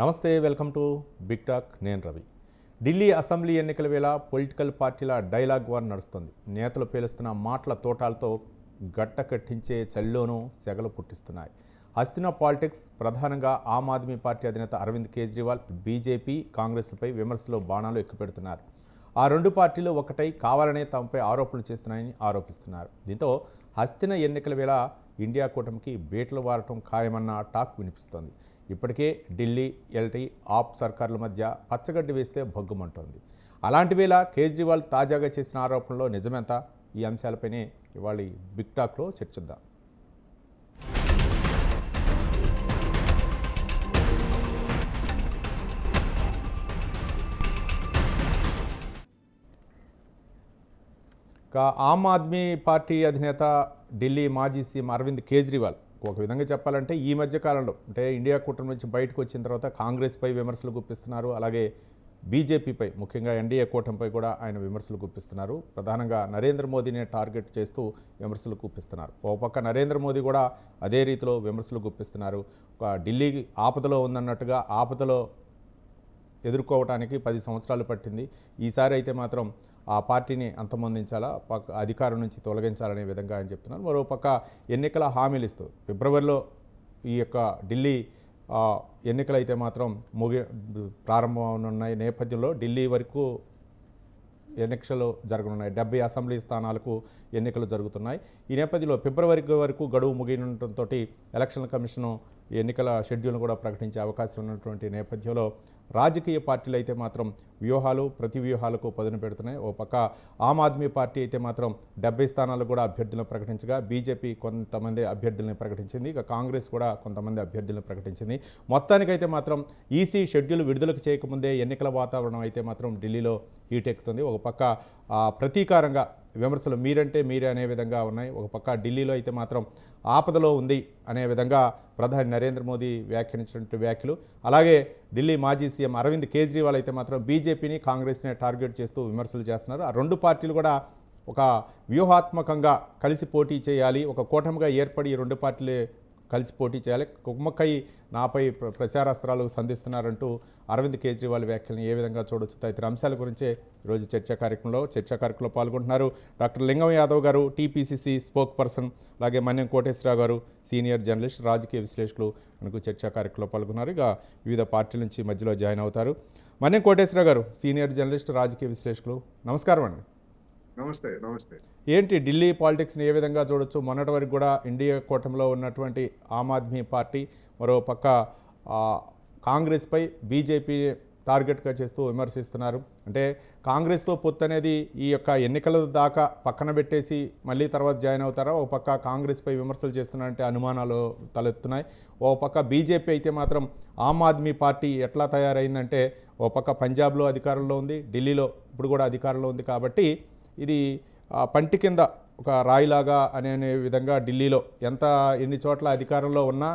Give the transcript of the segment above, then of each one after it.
నమస్తే, welcome to big talk. నేను Ravi. Delhi assembly ఎన్నికల వేళ పొలిటికల్ పార్టీల డైలాగ్ వార్ నడుస్తుంది. నేతలు పేలుస్తున్న మాటల తోటాలతో గట్ట కట్టించే చలిలోనూ సెగలు పుట్టిస్తున్నాయి. హస్తిన పాలిటిక్స్ ప్రధానంగా ఆమ్ ఆద్మీ పార్టీ అధినేత అరవింద్ కేజ్రీవాల్, బీజేపీ, కాంగ్రెస్లపై విమర్శలు బాణాలు ఎక్కుపెడుతున్నారు. ఆ రెండు పార్టీలు ఒకటై కావాలనే తమపై ఆరోపణలు చేస్తున్నాయని ఆరోపిస్తున్నారు. దీంతో హస్తిన ఎన్నికల వేళ ఇండియా కూటమికి బేట్లు వారటం ఖాయమన్న టాక్ వినిపిస్తోంది. ఇప్పటికే ఢిల్లీ, ఎల్టీ, ఆప్ సర్కార్ల మధ్య పచ్చగడ్డి వేస్తే భగ్గుమంటోంది. అలాంటి వేళ కేజ్రీవాల్ తాజాగా చేసిన ఆరోపణలో నిజమెంత? ఈ అంశాలపైనే ఇవాళ బిగ్ టాక్లో చర్చిద్దాం. ఆమ్ ఆద్మీ పార్టీ అధినేత ఢిల్లీ మాజీ సీఎం అరవింద్ కేజ్రీవాల్ ఒక విధంగా చెప్పాలంటే ఈ మధ్య కాలంలో అంటే ఇండియా కూటమి నుంచి బయటకు వచ్చిన తర్వాత కాంగ్రెస్పై విమర్శలు గుప్పిస్తున్నారు. అలాగే బీజేపీపై, ముఖ్యంగా ఎన్డీఏ కూటమిపై కూడా ఆయన విమర్శలు గుప్పిస్తున్నారు. ప్రధానంగా నరేంద్ర మోదీని టార్గెట్ చేస్తూ విమర్శలు గుప్పిస్తున్నారు. ఓ పక్క నరేంద్ర మోదీ కూడా అదే రీతిలో విమర్శలు గుప్పిస్తున్నారు. ఒక ఢిల్లీ ఆపదలో ఉందన్నట్టుగా ఆపదలో ఎదుర్కోవడానికి 10 సంవత్సరాలు పట్టింది. ఈసారి అయితే మాత్రం ఆ పార్టీని అంతమొందించాలా, అధికారం నుంచి తొలగించాలనే విధంగా ఆయన చెప్తున్నారు. మరోపక్క ఎన్నికల హామీలు ఇస్తూ ఫిబ్రవరిలో ఈ యొక్క ఢిల్లీ ఎన్నికలు అయితే మాత్రం ప్రారంభమవునున్న నేపథ్యంలో ఢిల్లీ వరకు ఎన్నికలు జరగనున్నాయి. 70 అసెంబ్లీ స్థానాలకు ఎన్నికలు జరుగుతున్నాయి. ఈ నేపథ్యంలో ఫిబ్రవరి వరకు గడువు ముగియడంతో ఎలక్షన్ కమిషను ఎన్నికల షెడ్యూల్ను కూడా ప్రకటించే అవకాశం ఉన్నటువంటి నేపథ్యంలో రాజకీయ పార్టీలు అయితే మాత్రం ప్రతి వ్యూహాలకు పదును పెడుతున్నాయి. ఓ పక్క ఆమ్ ఆద్మీ పార్టీ అయితే మాత్రం 70 స్థానాలు కూడా అభ్యర్థులను ప్రకటించగా బీజేపీ కొంతమంది అభ్యర్థులను ప్రకటించింది. ఇక కాంగ్రెస్ కూడా కొంతమంది అభ్యర్థులను ప్రకటించింది. మొత్తానికైతే మాత్రం ఈసీ షెడ్యూల్ విడుదలకు చేయకముందే ఎన్నికల వాతావరణం అయితే మాత్రం ఢిల్లీలో హీటెక్కుతుంది. ఒక పక్క ప్రతీకారంగా విమర్శలు మీరంటే మీరే అనే విధంగా ఉన్నాయి. ఒక పక్క ఢిల్లీలో అయితే మాత్రం ఆపదలో ఉంది అనే విధంగా ప్రధాని నరేంద్ర మోదీ వ్యాఖ్యానించినటువంటి వ్యాఖ్యలు, అలాగే ఢిల్లీ మాజీ సీఎం అరవింద్ కేజ్రీవాల్ అయితే మాత్రం బీజేపీని, కాంగ్రెస్ని టార్గెట్ చేస్తూ విమర్శలు చేస్తున్నారు. ఆ రెండు పార్టీలు కూడా ఒక వ్యూహాత్మకంగా కలిసి పోటీ చేయాలి, ఒక కూటమిగా ఏర్పడి ఈ రెండు పార్టీలే కలిసి పోటీ చేయాలి, కుమ్మక్కై నాపై ప్రచారాస్త్రాలు సంధిస్తున్నారంటూ అరవింద్ కేజ్రీవాల్ వ్యాఖ్యలను ఏ విధంగా చూడొచ్చు తదితర అంశాల గురించే ఈరోజు చర్చా కార్యక్రమంలో పాల్గొంటున్నారు డాక్టర్ లింగం యాదవ్ గారు, టీపీసీసీ స్పోక్ పర్సన్, అలాగే మన్యం కోటేశ్వరరావు గారు, సీనియర్ జర్నలిస్ట్, రాజకీయ విశ్లేషకులు మనకు చర్చా కార్యక్రమంలో పాల్గొన్నారు. ఇక వివిధ పార్టీల నుంచి మధ్యలో జాయిన్ అవుతారు. మన్యం కోటేశ్వరరావు గారు, సీనియర్ జర్నలిస్ట్, రాజకీయ విశ్లేషకులు, నమస్కారం అండి. నమస్తే. ఏంటి ఢిల్లీ పాలిటిక్స్ని ఏ విధంగా చూడొచ్చు? మొన్నటి వరకు కూడా ఇండియా కూటమిలో ఉన్నటువంటి ఆమ్ ఆద్మీ పార్టీ, మరో పక్క కాంగ్రెస్పై బీజేపీ టార్గెట్గా చేస్తూ విమర్శిస్తున్నారు. అంటే కాంగ్రెస్తో పొత్తు అనేది ఈ యొక్క ఎన్నికల దాకా పక్కన పెట్టేసి మళ్ళీ తర్వాత జాయిన్ అవుతారా? ఒక పక్క కాంగ్రెస్పై విమర్శలు చేస్తున్నారంటే అనుమానాలు తలెత్తున్నాయి. ఓ పక్క బీజేపీ అయితే మాత్రం ఆమ్ ఆద్మీ పార్టీ ఎట్లా తయారైందంటే ఓ పక్క పంజాబ్లో అధికారంలో ఉంది, ఢిల్లీలో ఇప్పుడు కూడా అధికారంలో ఉంది. కాబట్టి ఇది పంటి కింద ఒక రాయిలాగా అనే విధంగా ఢిల్లీలో ఎన్ని చోట్ల అధికారంలో ఉన్నా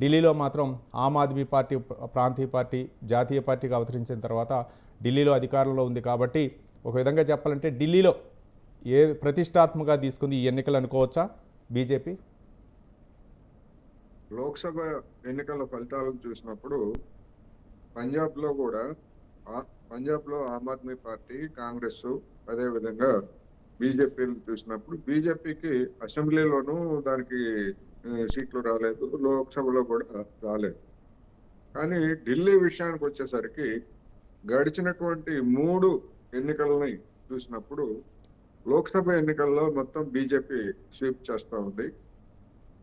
ఢిల్లీలో మాత్రం ఆమ్ ఆద్మీ పార్టీ ప్రాంతీయ పార్టీ, జాతీయ పార్టీగా అవతరించిన తర్వాత ఢిల్లీలో అధికారంలో ఉంది. కాబట్టి ఒక విధంగా చెప్పాలంటే ఢిల్లీలో ప్రతిష్టాత్మకంగా తీసుకుంది ఈ ఎన్నికలు అనుకోవచ్చా బీజేపీ? లోక్సభ ఎన్నికల ఫలితాలను చూసినప్పుడు పంజాబ్లో ఆమ్ ఆద్మీ పార్టీ, కాంగ్రెస్, అదేవిధంగా బీజేపీని చూసినప్పుడు బీజేపీకి అసెంబ్లీలోనూ దానికి సీట్లు రాలేదు, లోక్సభలో కూడా రాలేదు. కానీ ఢిల్లీ విషయానికి వచ్చేసరికి గడిచినటువంటి 3 ఎన్నికలని చూసినప్పుడు లోక్సభ ఎన్నికల్లో మొత్తం బీజేపీ స్వీప్ చేస్తూ ఉంది.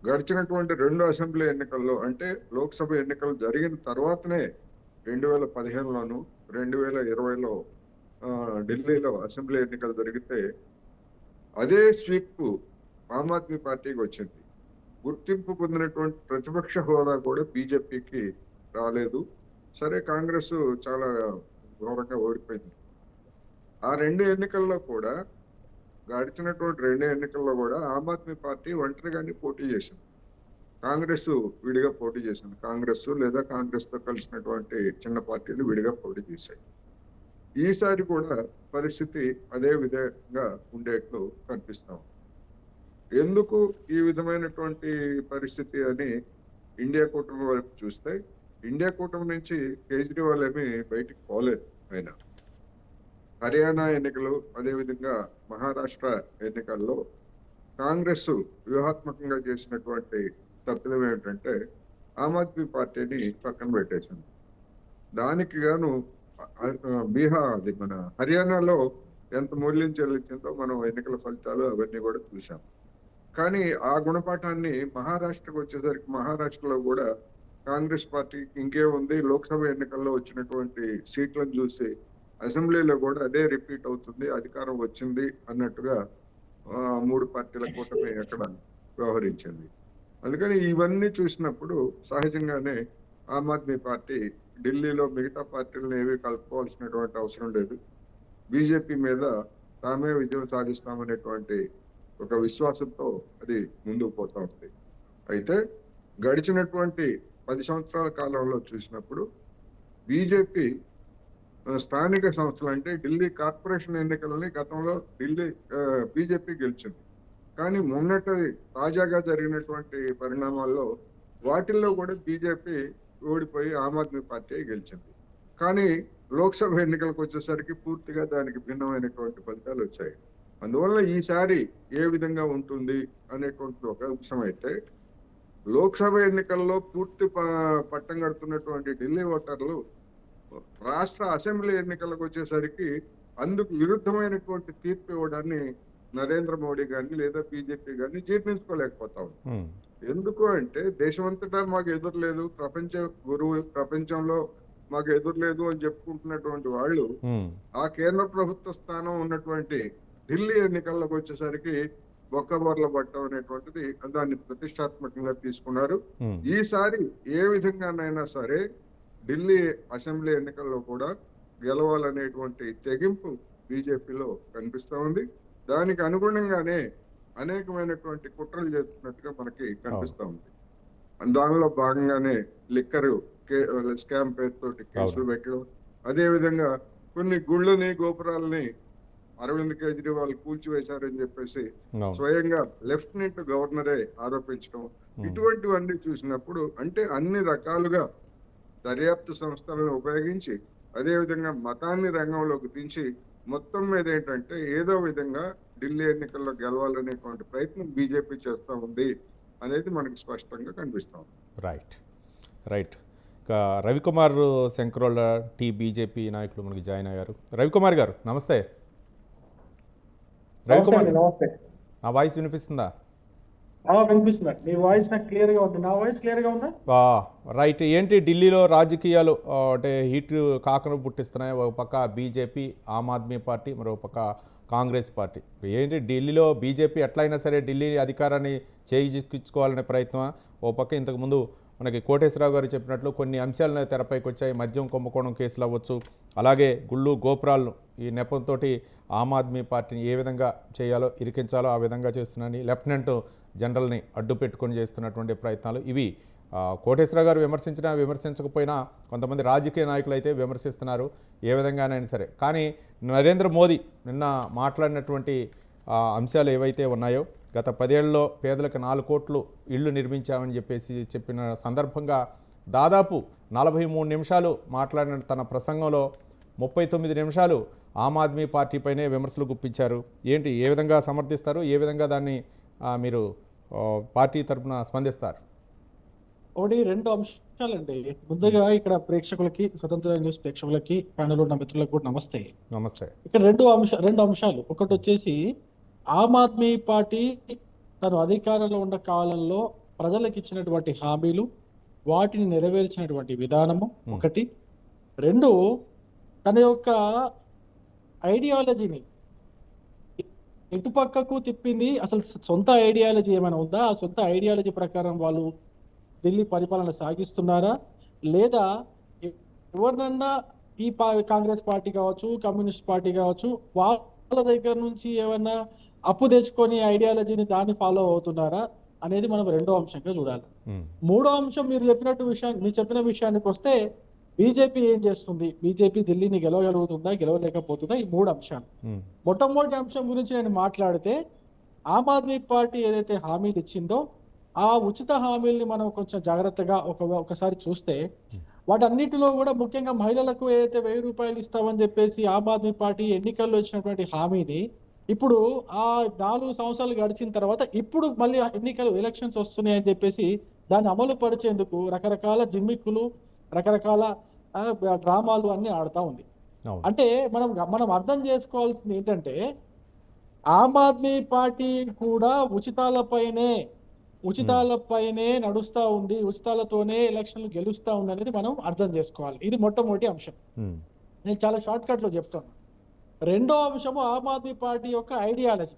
గడిచినటువంటి 2 అసెంబ్లీ ఎన్నికల్లో, అంటే లోక్సభ ఎన్నికలు జరిగిన తర్వాతనే 2015లోను 2020లో ఢిల్లీలో అసెంబ్లీ ఎన్నికలు జరిగితే అదే స్వీప్ ఆమ్ ఆద్మీ పార్టీకి వచ్చింది. గుర్తింపు పొందినటువంటి ప్రతిపక్ష హోదా కూడా బీజేపీకి రాలేదు. సరే, కాంగ్రెస్ చాలా ఘోరంగా ఓడిపోయింది. ఆ 2 ఎన్నికల్లో కూడా, గడిచినటువంటి 2 ఎన్నికల్లో కూడా ఆమ్ ఆద్మీ పార్టీ ఒంటరిగానే పోటీ చేసింది. కాంగ్రెస్ విడిగా పోటీ చేసింది. కాంగ్రెస్ లేదా కాంగ్రెస్తో కలిసినటువంటి చిన్న పార్టీలు విడిగా పోటీ చేశాయి. ఈసారి కూడా పరిస్థితి అదే విధంగా ఉండేట్లు కనిపిస్తాం. ఎందుకు ఈ విధమైనటువంటి పరిస్థితి అని ఇండియా కూటమి వైపు చూస్తే ఇండియా కూటమి నుంచి కేజ్రీవాల్ ఏమీ బయటికి పోలేదు. ఆయన హర్యానా ఎన్నికలు, అదేవిధంగా మహారాష్ట్ర ఎన్నికల్లో కాంగ్రెస్ వ్యూహాత్మకంగా చేసినటువంటి తప్పిదం ఏమిటంటే ఆమ్ ఆద్మీ పార్టీని పక్కన పెట్టేసింది. దానికి గాను అది మన హర్యానాలో ఎంత మూల్యం చెల్లించిందో మనం ఎన్నికల ఫలితాలు అవన్నీ కూడా చూసాం. కానీ ఆ గుణపాఠాన్ని మహారాష్ట్రకు వచ్చేసరికి మహారాష్ట్రలో కూడా కాంగ్రెస్ పార్టీకి ఇంకేముంది, లోక్సభ ఎన్నికల్లో వచ్చినటువంటి సీట్లను చూసి అసెంబ్లీలో కూడా అదే రిపీట్ అవుతుంది, అధికారం వచ్చింది అన్నట్టుగా మూడు పార్టీల కూటమి అక్కడ వ్యవహరించింది. అందుకని ఇవన్నీ చూసినప్పుడు సహజంగానే ఆమ్ ఆద్మీ పార్టీ ఢిల్లీలో మిగతా పార్టీలను ఏవి కలుపుకోవాల్సినటువంటి అవసరం లేదు, బీజేపీ మీద తామే విజయం సాధిస్తామనేటువంటి ఒక విశ్వాసంతో అది ముందుకు పోతా ఉంది. అయితే గడిచినటువంటి 10 సంవత్సరాల కాలంలో చూసినప్పుడు బీజేపీ స్థానిక సంస్థలు అంటే ఢిల్లీ కార్పొరేషన్ ఎన్నికలని గతంలో బీజేపీ గెలిచింది. కానీ తాజాగా జరిగినటువంటి పరిణామాల్లో వాటిల్లో కూడా బీజేపీ ఓడిపోయి ఆమ్ ఆద్మీ పార్టీ గెలిచింది. కానీ లోక్సభ ఎన్నికలకు వచ్చేసరికి పూర్తిగా దానికి భిన్నమైనటువంటి ఫలితాలు వచ్చాయి. అందువల్ల ఈసారి ఏ విధంగా ఉంటుంది అనేటువంటి ఒక అంశం అయితే, లోక్సభ ఎన్నికల్లో పూర్తి పట్టం కడుతున్నటువంటి ఢిల్లీ ఓటర్లు రాష్ట్ర అసెంబ్లీ ఎన్నికలకు వచ్చేసరికి అందుకు విరుద్ధమైనటువంటి తీర్పు ఇవ్వడాన్ని నరేంద్ర మోడీ గాని లేదా బీజేపీ గాని జీర్ణించుకోలేకపోతా ఉంది. ఎందుకు అంటే దేశమంతటా మాకు ఎదురులేదు, ప్రపంచంలో మాకు ఎదురులేదు అని చెప్పుకుంటున్నటువంటి వాళ్ళు ఆ కేంద్ర ప్రభుత్వ స్థానం ఉన్నటువంటి ఢిల్లీ ఎన్నికల్లోకి వచ్చేసరికి బొక్కబొర్ల పట్టడం అనేటువంటిది దాన్ని ప్రతిష్టాత్మకంగా తీసుకున్నారు. ఈసారి ఏ విధంగానైనా సరే ఢిల్లీ అసెంబ్లీ ఎన్నికల్లో కూడా గెలవాలనేటువంటి తెగింపు బీజేపీలో కనిపిస్తా ఉంది. దానికి అనుగుణంగానే అనేకమైనటువంటి కుట్రలు చేస్తున్నట్టుగా మనకి కనిపిస్తా ఉంది. దానిలో భాగంగానే లిక్కర్ స్కామ్ పేరుతోటి కేసులు పెట్టడం, అదే విధంగా కొన్ని గుళ్ళని గోపురాలని అరవింద్ కేజ్రీవాల్ కూల్చివేశారని చెప్పేసి స్వయంగా లెఫ్టినెంట్ గవర్నరే ఆరోపించడం, ఇటువంటివన్నీ చూసినప్పుడు అంటే అన్ని రకాలుగా దర్యాప్తు సంస్థలను ఉపయోగించి అదేవిధంగా మతాన్ని రంగంలోకి దించి మొత్తం మీద ఏంటంటే ఏదో విధంగా ఢిల్లీ ఎన్నికల్లో గెలవాలనేటువంటి ప్రయత్నం బీజేపీ చేస్తూ ఉంది అనేది మనకి స్పష్టంగా కనిపిస్తాం. రైట్. ఇక రవికుమార్ శంకరోళ్ళ బీజేపీ నాయకులు మనకి జాయిన్ అయ్యారు. రవికుమార్ గారు నమస్తే. రవికుమార్ నమస్తే. నా వాయిస్ వినిపిస్తుందా? వినిపిస్తుంది. మీ వాయిస్ నాకు క్లియర్గా ఉంది. నా వాయిస్ క్లియర్గా ఉందా? రైట్. ఏంటి ఢిల్లీలో రాజకీయాలు అంటే హీట్ కాకను పుట్టిస్తున్నాయి. ఒక పక్క బీజేపీ, ఆమ్ ఆద్మీ పార్టీ, మరో పక్క కాంగ్రెస్ పార్టీ. ఏంటి ఢిల్లీలో బీజేపీ ఎట్లయినా సరే ఢిల్లీ అధికారాన్ని చేజిక్కించుకోవాలనే ప్రయత్నం. ఓ పక్క ఇంతకుముందు మనకి కోటేశ్వరరావు గారు చెప్పినట్లు కొన్ని అంశాలను తెరపైకి వచ్చాయి. మద్యం కుంభకోణం కేసులు అవ్వచ్చు, అలాగే గుళ్ళు గోపురాలను ఈ నెపంతో ఆమ్ ఆద్మీ పార్టీని ఏ విధంగా చేయాలో ఇరికించాలో ఆ విధంగా చేస్తున్నారని లెఫ్టినెంట్ జనరల్ని అడ్డు పెట్టుకొని చేస్తున్నటువంటి ప్రయత్నాలు ఇవి. కోటేశ్వరరావు గారు విమర్శించకపోయినా కొంతమంది రాజకీయ నాయకులు అయితే విమర్శిస్తున్నారు ఏ విధంగానైనా సరే. కానీ నరేంద్ర మోదీ నిన్న మాట్లాడినటువంటి అంశాలు ఏవైతే ఉన్నాయో, గత 10 ఏళ్లలో పేదలకు 4 కోట్లు ఇళ్ళు నిర్మించామని చెప్పిన సందర్భంగా దాదాపు 43 నిమిషాలు మాట్లాడిన తన ప్రసంగంలో 39 నిమిషాలు ఆమ్ ఆద్మీ పార్టీపైనే విమర్శలు గుప్పించారు. ఏంటి, ఏ విధంగా సమర్థిస్తారు, ఏ విధంగా దాన్ని మీరు పార్టీ తరఫున స్పందిస్తారు? ఒకటి 2 అంశాలండి. ముందుగా ఇక్కడ ప్రేక్షకులకి, స్వతంత్ర న్యూస్ ప్రేక్షకులకి, ప్యానెల్ ఉన్న మిత్రులకు కూడా నమస్తే. ఇక్కడ 2 అంశాలు. ఒకటి వచ్చేసి ఆమ్ ఆద్మీ పార్టీ తను అధికారంలో ఉన్న కాలంలో ప్రజలకు ఇచ్చినటువంటి హామీలు, వాటిని నెరవేర్చినటువంటి విధానము ఒకటి. 2, తన యొక్క ఐడియాలజీని ఇటుపక్కకు తిప్పింది. అసలు సొంత ఐడియాలజీ ఏమైనా ఉందా? ఆ సొంత ఐడియాలజీ ప్రకారం వాళ్ళు ఢిల్లీ పరిపాలన సాగిస్తున్నారా, లేదా ఎవరినన్నా ఈ కాంగ్రెస్ పార్టీ కావచ్చు, కమ్యూనిస్ట్ పార్టీ కావచ్చు, వాళ్ళ దగ్గర నుంచి ఏమన్నా అప్పు తెచ్చుకొని ఐడియాలజీని దాన్ని ఫాలో అవుతున్నారా అనేది మనం 2వ అంశంగా చూడాలి. 3వ అంశం మీరు చెప్పిన విషయానికి వస్తే బీజేపీ ఏం చేస్తుంది, బీజేపీ ఢిల్లీని గెలవగలుగుతుందా, గెలవలేకపోతుందా, ఈ 3 అంశాలు. మొట్టమొదటి అంశం గురించి నేను మాట్లాడితే, ఆమ్ ఆద్మీ పార్టీ ఏదైతే హామీలు ఇచ్చిందో ఆ ఉచిత హామీల్ని మనం కొంచెం జాగ్రత్తగా ఒకసారి చూస్తే, వాటన్నిటిలో కూడా ముఖ్యంగా మహిళలకు ఏదైతే 1000 రూపాయలు ఇస్తామని చెప్పేసి ఆమ్ ఆద్మీ పార్టీ ఎన్నికల్లో ఇచ్చినటువంటి హామీని ఇప్పుడు ఆ 4 సంవత్సరాలు గడిచిన తర్వాత ఇప్పుడు మళ్ళీ ఎలక్షన్స్ వస్తున్నాయి అని చెప్పేసి దాన్ని అమలు పరిచేందుకు రకరకాల జిమ్మిక్కులు, రకరకాల డ్రామాలు అన్ని ఆడుతా ఉంది. అవును. అంటే మనం అర్థం చేసుకోవాల్సింది ఏంటంటే ఆమ్ ఆద్మీ పార్టీ కూడా ఉచితాలపైనే నడుస్తా ఉంది, ఉచితాలతోనే ఎలక్షన్లు గెలుస్తా ఉంది అనేది మనం అర్థం చేసుకోవాలి. ఇది మొట్టమొదటి అంశం. ఉమ్, నేను చాలా షార్ట్ కట్ లో చెప్తాను. రెండో అంశము ఆమ్ ఆద్మీ పార్టీ యొక్క ఐడియాలజీ,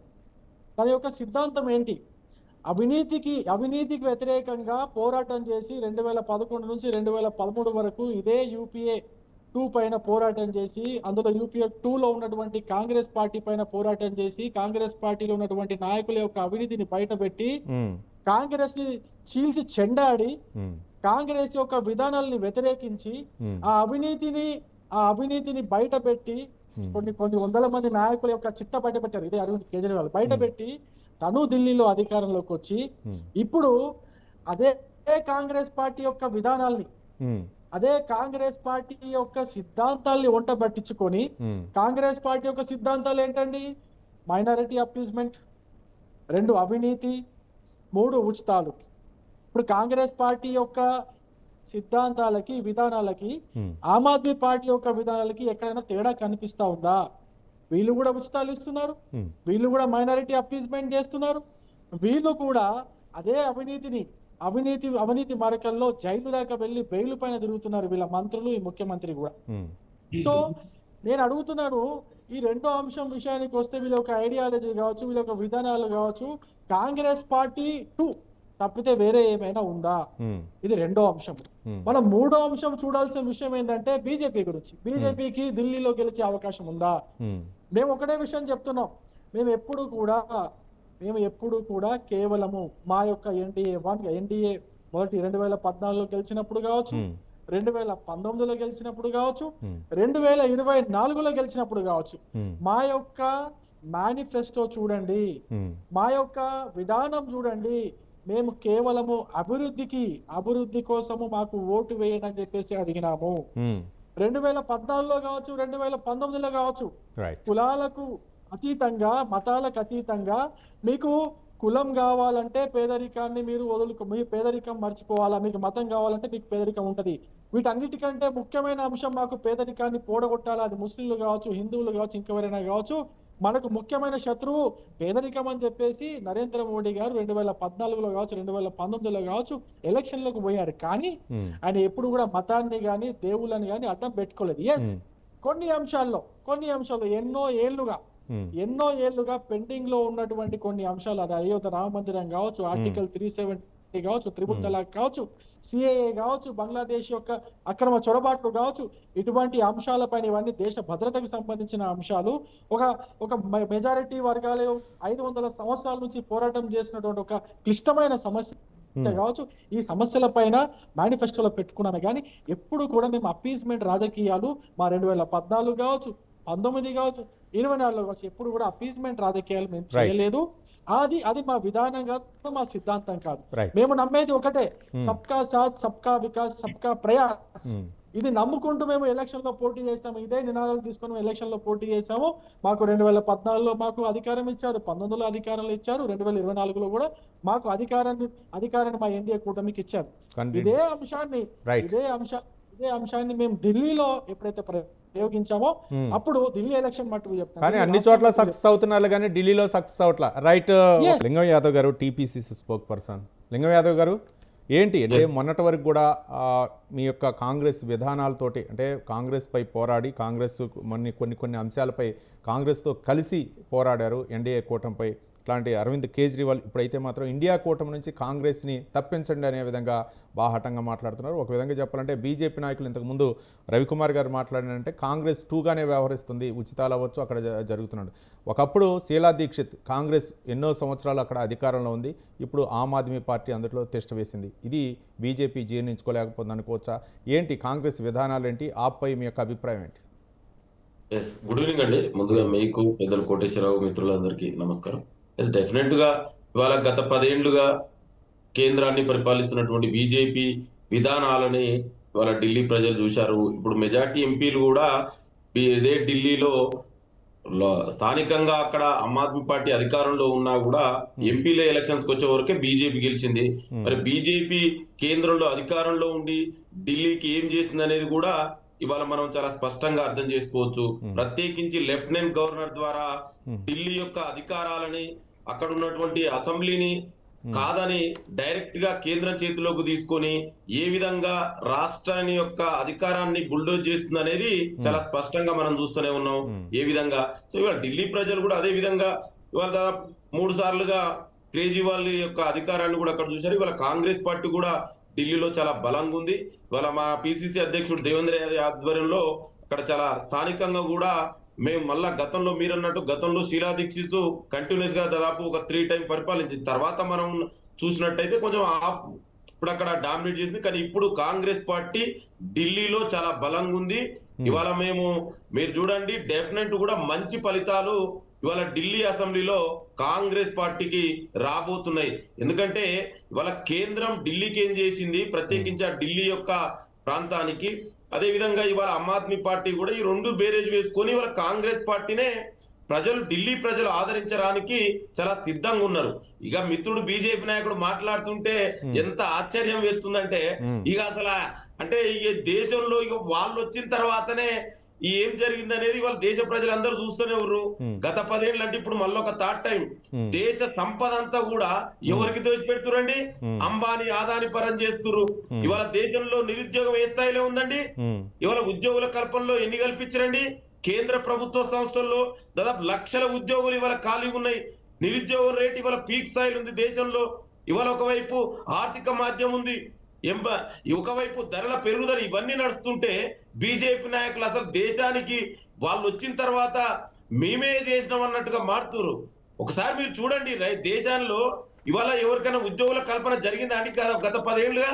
తన యొక్క సిద్ధాంతం ఏంటి? అవినీతికి వ్యతిరేకంగా పోరాటం చేసి 2011 నుంచి 2013 వరకు ఇదే యూపీఏ 2 పైన పోరాటం చేసి, అందులో యూపీఏ 2 లో ఉన్నటువంటి కాంగ్రెస్ పార్టీ పైన పోరాటం చేసి, కాంగ్రెస్ పార్టీలో ఉన్నటువంటి నాయకుల యొక్క అవినీతిని బయటపెట్టి, ఉమ్, కాంగ్రెస్ ని చీల్చి చెండాడి, ఉమ్, కాంగ్రెస్ యొక్క విధానాలని వ్యతిరేకించి ఉమ్, ఆ అవినీతిని బయటపెట్టి ఉమ్, కొన్ని వందల మంది నాయకుల యొక్క చిట్ట బయట పెట్టారు. ఇదే అరవింద్ కేజ్రీవాల్ బయటపెట్టి తను ఢిల్లీలో అధికారంలోకి వచ్చి ఉమ్, ఇప్పుడు అదే కాంగ్రెస్ పార్టీ యొక్క విధానాల్ని, ఉమ్, అదే కాంగ్రెస్ పార్టీ యొక్క సిద్ధాంతాల్ని వంట పట్టించుకొని, ఉమ్, కాంగ్రెస్ పార్టీ యొక్క సిద్ధాంతాలు ఏంటండి? మైనారిటీ అప్పీస్మెంట్, 2 అవినీతి, 3 ఉచితాలు. ఇప్పుడు కాంగ్రెస్ పార్టీ యొక్క సిద్ధాంతాలకి, విధానాలకి ఉమ్, ఆమ్ ఆద్మీ పార్టీ యొక్క విధానాలకి ఎక్కడైనా తేడా కనిపిస్తా ఉందా? వీళ్ళు కూడా ఉచితాలు ఇస్తున్నారు, ఉమ్, వీళ్ళు కూడా మైనారిటీ అప్పీస్మెంట్ చేస్తున్నారు, వీళ్ళు కూడా అదే అవినీతి మరకల్లో జైలు దాకా వెళ్ళి బెయిల్ పైన తిరుగుతున్నారు వీళ్ళ మంత్రులు, ఈ ముఖ్యమంత్రి కూడా. ఉమ్, సో నేను అడుగుతున్నాను, ఈ రెండో అంశం విషయానికి వస్తే వీళ్ళ యొక్క ఐడియాలజీ కావచ్చు, వీళ్ళ యొక్క విధానాలు కావచ్చు, కాంగ్రెస్ పార్టీ 2 తప్పితే వేరే ఏమైనా ఉందా? ఉమ్, ఇది రెండో అంశం. ఉమ్, మనం మూడో అంశం చూడాల్సిన విషయం ఏంటంటే బీజేపీ గురించి. బీజేపీకి ఢిల్లీలో గెలిచే అవకాశం ఉందా? ఉమ్, మేము ఒకటే విషయం చెప్తున్నాం, మేము ఎప్పుడు కూడా కేవలము మా యొక్క ఎన్డీఏ మొదటి 2014లో గెలిచినప్పుడు కావచ్చు, ఉమ్, 2019లో గెలిచినప్పుడు కావచ్చు, ఉమ్, 2024లో గెలిచినప్పుడు కావచ్చు, ఉమ్, మా యొక్క మేనిఫెస్టో చూడండి, ఉమ్, మా యొక్క విధానం చూడండి, మేము కేవలము అభివృద్ధి కోసము మాకు ఓటు వేయండి అని చెప్పేసి అడిగినాము. ఉమ్, 2014లో కావచ్చు, 2019లో కావచ్చు, రైట్. కులాలకు అతీతంగా, మతాలకు అతీతంగా మీకు కులం కావాలంటే పేదరికాన్ని మీరు మీ పేదరికం మర్చిపోవాలా, మీకు మతం కావాలంటే మీకు పేదరికం ఉంటది. వీటన్నిటికంటే ముఖ్యమైన అంశం మాకు పేదరికాన్ని పోడగొట్టాలా, అది ముస్లింలు కావచ్చు, హిందువులు కావచ్చు, ఇంకెవరైనా కావచ్చు, మనకు ముఖ్యమైన శత్రువు పేదరికం అని చెప్పేసి నరేంద్ర మోడీ గారు 2014లో కావచ్చు, 2019లో కావచ్చు ఎలక్షన్లకు పోయారు. కానీ ఉమ్, ఆయన ఎప్పుడు కూడా మతాన్ని గాని దేవుళ్ళని గాని అడ్డం పెట్టుకోలేదు. ఎస్, ఉమ్, కొన్ని అంశాల్లో ఉమ్, ఎన్నో ఏళ్లుగా పెండింగ్ లో ఉన్నటువంటి కొన్ని అంశాలు, అది అయోధ్య రామ మందిరం కావచ్చు, ఆర్టికల్ 370 కావచ్చు, ట్రిపుల్ తలాక్ కావచ్చు, సిఏఏ కావచ్చు, బంగ్లాదేశ్ యొక్క అక్రమ చొరబాట్లు కావచ్చు, ఇటువంటి అంశాలపైన, ఇవన్నీ దేశ భద్రతకు సంబంధించిన అంశాలు. ఒక మెజారిటీ వర్గాలు 500 సంవత్సరాల నుంచి పోరాటం చేసినటువంటి ఒక క్లిష్టమైన సమస్య కావచ్చు, ఈ సమస్యల పైన మేనిఫెస్టోలో పెట్టుకున్నామే. కానీ ఎప్పుడు కూడా మేము అప్పీస్మెంట్ రాజకీయాలు, మా 2014 కావచ్చు, 19 కావచ్చు, 24లో కావచ్చు, ఎప్పుడు కూడా అప్పీస్మెంట్ రాజకీయాలు మేము చేయలేదు. అది మా విధానం కాదు, మా సిద్ధాంతం కాదు. మేము నమ్మేది ఒకటే, సబ్కా సాత్, సబ్కా వికాస్, సబ్కా ప్రయాస్. ఇది నమ్ముకుంటూ మేము ఎలక్షన్ లో పోటీ చేసాము, ఇదే నినాదాలు తీసుకొని ఎలక్షన్ లో పోటీ చేసాము. మాకు 2014లో మాకు అధికారం ఇచ్చారు, 19లో అధికారాలు ఇచ్చారు, 2024లో కూడా మాకు అధికారాన్ని మా ఎన్డీఏ కూటమికి ఇచ్చారు. ఇదే అంశాన్ని మేము ఢిల్లీలో ఎప్పుడైతే ప్రయోగించామో అప్పుడు ఢిల్లీ ఎలక్షన్ మట్టుకు చెప్తాను, కానీ అన్ని చోట్ల సక్సెస్ అవుతున్నారు కానీ ఢిల్లీలో సక్సెస్ అవట్లా. రైట్. లింగం యాదవ్ గారు, టీపీసీసీ స్పోక్ పర్సన్. లింగం యాదవ్ గారు, ఏంటి అంటే మొన్నటి వరకు కూడా మీ యొక్క కాంగ్రెస్ విధానాలతోటి, అంటే కాంగ్రెస్ పై పోరాడి, కాంగ్రెస్ కొన్ని అంశాలపై కాంగ్రెస్తో కలిసి పోరాడారు ఎన్డీఏ కూటమిపై. ఇట్లాంటి అరవింద్ కేజ్రీవాల్ ఇప్పుడైతే మాత్రం ఇండియా కూటమి నుంచి కాంగ్రెస్ని తప్పించండి అనే విధంగా బాహాటంగా మాట్లాడుతున్నారు. ఒక విధంగా చెప్పాలంటే బీజేపీ నాయకులు ఇంతకుముందు రవికుమార్ గారు మాట్లాడినంటే కాంగ్రెస్ 2గానే వ్యవహరిస్తుంది, ఉచితాలు అవ్వచ్చు అక్కడ జరుగుతున్నాడు. ఒకప్పుడు శీలా దీక్షిత్ కాంగ్రెస్ ఎన్నో సంవత్సరాలు అక్కడ అధికారంలో ఉంది, ఇప్పుడు ఆమ్ ఆద్మీ పార్టీ అందులో తిష్ట వేసింది. ఇది బీజేపీ జీర్ణించుకోలేకపోతుంది అనుకోవచ్చా? ఏంటి కాంగ్రెస్ విధానాలు ఏంటి? ఆపై మీ యొక్క అభిప్రాయం ఏంటి? గుడ్ ఈవినింగ్ అండి. ముందుగా మీకు, పెద్దలు కోటేశ్వరరావు, మిత్రులందరికీ నమస్కారం. డెఫినెట్ గా ఇవాళ గత 10 ఏళ్లుగా కేంద్రాన్ని పరిపాలిస్తున్నటువంటి బీజేపీ విధానాలని ఇవాళ ఢిల్లీ ప్రజలు చూశారు. ఇప్పుడు మెజార్టీ ఎంపీలు కూడా ఇదే ఢిల్లీలో స్థానికంగా అక్కడ ఆమ్ ఆద్మీ పార్టీ అధికారంలో ఉన్నా కూడా ఎంపీల ఎలక్షన్స్ కి వచ్చే వరకే బీజేపీ గెలిచింది. మరి బీజేపీ కేంద్రంలో అధికారంలో ఉండి ఢిల్లీకి ఏం చేసింది అనేది కూడా ఇవాళ మనం చాలా స్పష్టంగా అర్థం చేసుకోవచ్చు. ప్రత్యేకించి లెఫ్టినెంట్ గవర్నర్ ద్వారా ఢిల్లీ యొక్క అధికారాలని, అక్కడ ఉన్నటువంటి అసెంబ్లీని కాదని డైరెక్ట్ గా కేంద్రం చేతిలోకి తీసుకొని ఏ విధంగా రాష్ట్రాన్ని యొక్క అధికారాన్ని బుల్డోజ్ చేస్తుంది అనేది చాలా స్పష్టంగా మనం చూస్తూనే ఉన్నాం. ఏ విధంగా సో ఇవాళ ఢిల్లీ ప్రజలు కూడా అదే విధంగా ఇవాళ దాదాపు 3 సార్లుగా కేజ్రీవాల్ యొక్క అధికారాన్ని కూడా అక్కడ చూశారు. ఇవాళ కాంగ్రెస్ పార్టీ కూడా ఢిల్లీలో చాలా బలంగా ఉంది. ఇవాళ మా పిసిసి అధ్యక్షుడు దేవేంద్ర యాదవ్ ఆధ్వర్యంలో అక్కడ చాలా స్థానికంగా కూడా మేము మళ్ళా గతంలో మీరన్నట్టు గతంలో షీలా దీక్షిత్ కంటిన్యూస్ గా దాదాపు ఒక 3 టైం పరిపాలించింది. తర్వాత మనం చూసినట్టయితే కొంచెం ఇప్పుడు అక్కడ డామినేట్ చేసింది. కానీ ఇప్పుడు కాంగ్రెస్ పార్టీ ఢిల్లీలో చాలా బలంగా ఉంది. ఇవాళ మీరు చూడండి డెఫినెట్ కూడా మంచి ఫలితాలు ఇవాళ ఢిల్లీ అసెంబ్లీలో కాంగ్రెస్ పార్టీకి రాబోతున్నాయి. ఎందుకంటే ఇవాళ కేంద్రం ఢిల్లీకి ఏం చేసింది, ప్రత్యేకించి ఆ ఢిల్లీ యొక్క ప్రాంతానికి, అదే విధంగా ఇవాళ ఆమ్ ఆద్మీ పార్టీ కూడా ఈ 2 బేరేజ్ వేసుకొని ఇవాళ కాంగ్రెస్ పార్టీనే ఢిల్లీ ప్రజలు ఆదరించడానికి చాలా సిద్ధంగా ఉన్నారు. ఇక మిత్రుడు బీజేపీ నాయకుడు మాట్లాడుతుంటే ఎంత ఆశ్చర్యం వేస్తుందంటే ఇక అసలు అంటే ఈ దేశంలో ఇక వాళ్ళు వచ్చిన తర్వాతనే ఏం జరిగింది అనేది వాళ్ళ దేశ ప్రజలందరూ చూస్తూనే ఉన్నారు. గత 10 ఏళ్ళు అంటే ఇప్పుడు మళ్ళీ ఒక థర్డ్ టైం దేశ సంపద అంతా కూడా ఎవరికి దోచిపెడుతురండి? అంబానీ అదాని పరం చేస్తున్నారు. ఇవాళ దేశంలో నిరుద్యోగం ఏ స్థాయిలో ఉందండి? ఇవాళ ఉద్యోగుల కల్పనలో ఎన్ని కల్పించరండి? కేంద్ర ప్రభుత్వ సంస్థల్లో దాదాపు లక్షల ఉద్యోగులు ఇవాళ ఖాళీగా ఉన్నాయి. నిరుద్యోగ రేట్ ఇవాళ పీక్ స్థాయిలో ఉంది దేశంలో. ఇవాళ ఒకవైపు ఆర్థిక మాధ్యం ఉంది, ఒకవైపు ధరల పెరుగుదల, ఇవన్నీ నడుస్తుంటే బీజేపీ నాయకులు అసలు దేశానికి వాళ్ళు వచ్చిన తర్వాత మేమే చేసినాం అన్నట్టుగా మారుతున్నారు. ఒకసారి మీరు చూడండి దేశాల్లో ఇవాళ ఎవరికైనా ఉద్యోగుల కల్పన జరిగిందా అండి గత 10 ఏళ్లుగా?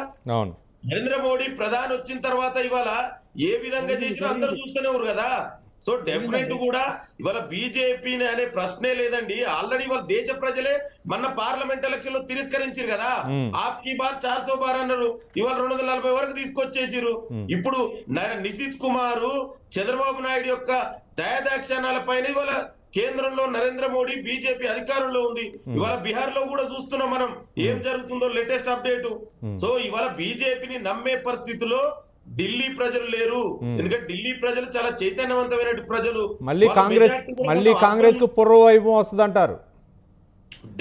నరేంద్ర మోడీ ప్రధాని వచ్చిన తర్వాత ఇవాళ ఏ విధంగా చేసినా అందరూ చూస్తూనే ఉన్నారు కదా. సో డెఫినెట్ కూడా ఇవాళ బీజేపీ అనే ప్రశ్నే లేదండి. ఆల్రెడీ వాళ్ళ దేశ ప్రజలే మొన్న పార్లమెంట్ ఎలక్షన్ లో తిరస్కరించారు కదా. ఆప్కి బార్ 400 బార్ అన్నారు, ఇవాళ 240 వరకు తీసుకొచ్చేసిరు. ఇప్పుడు నితీష్ కుమార్, చంద్రబాబు నాయుడు యొక్క దయాదాక్షణాల పైన ఇవాళ కేంద్రంలో నరేంద్ర మోడీ బీజేపీ అధికారంలో ఉంది. ఇవాళ బీహార్ లో కూడా చూస్తున్నాం మనం ఏం జరుగుతుందో, లేటెస్ట్ అప్డేట్. సో ఇవాళ బీజేపీని నమ్మే పరిస్థితిలో ఢిల్లీ ప్రజలు లేరు. ఎందుకంటే ఢిల్లీ ప్రజలు చాలా చైతన్యవంతమైన ప్రజలు. మళ్ళీ కాంగ్రెస్ కు పూర్వవైభవం వస్తుంది అంటారు.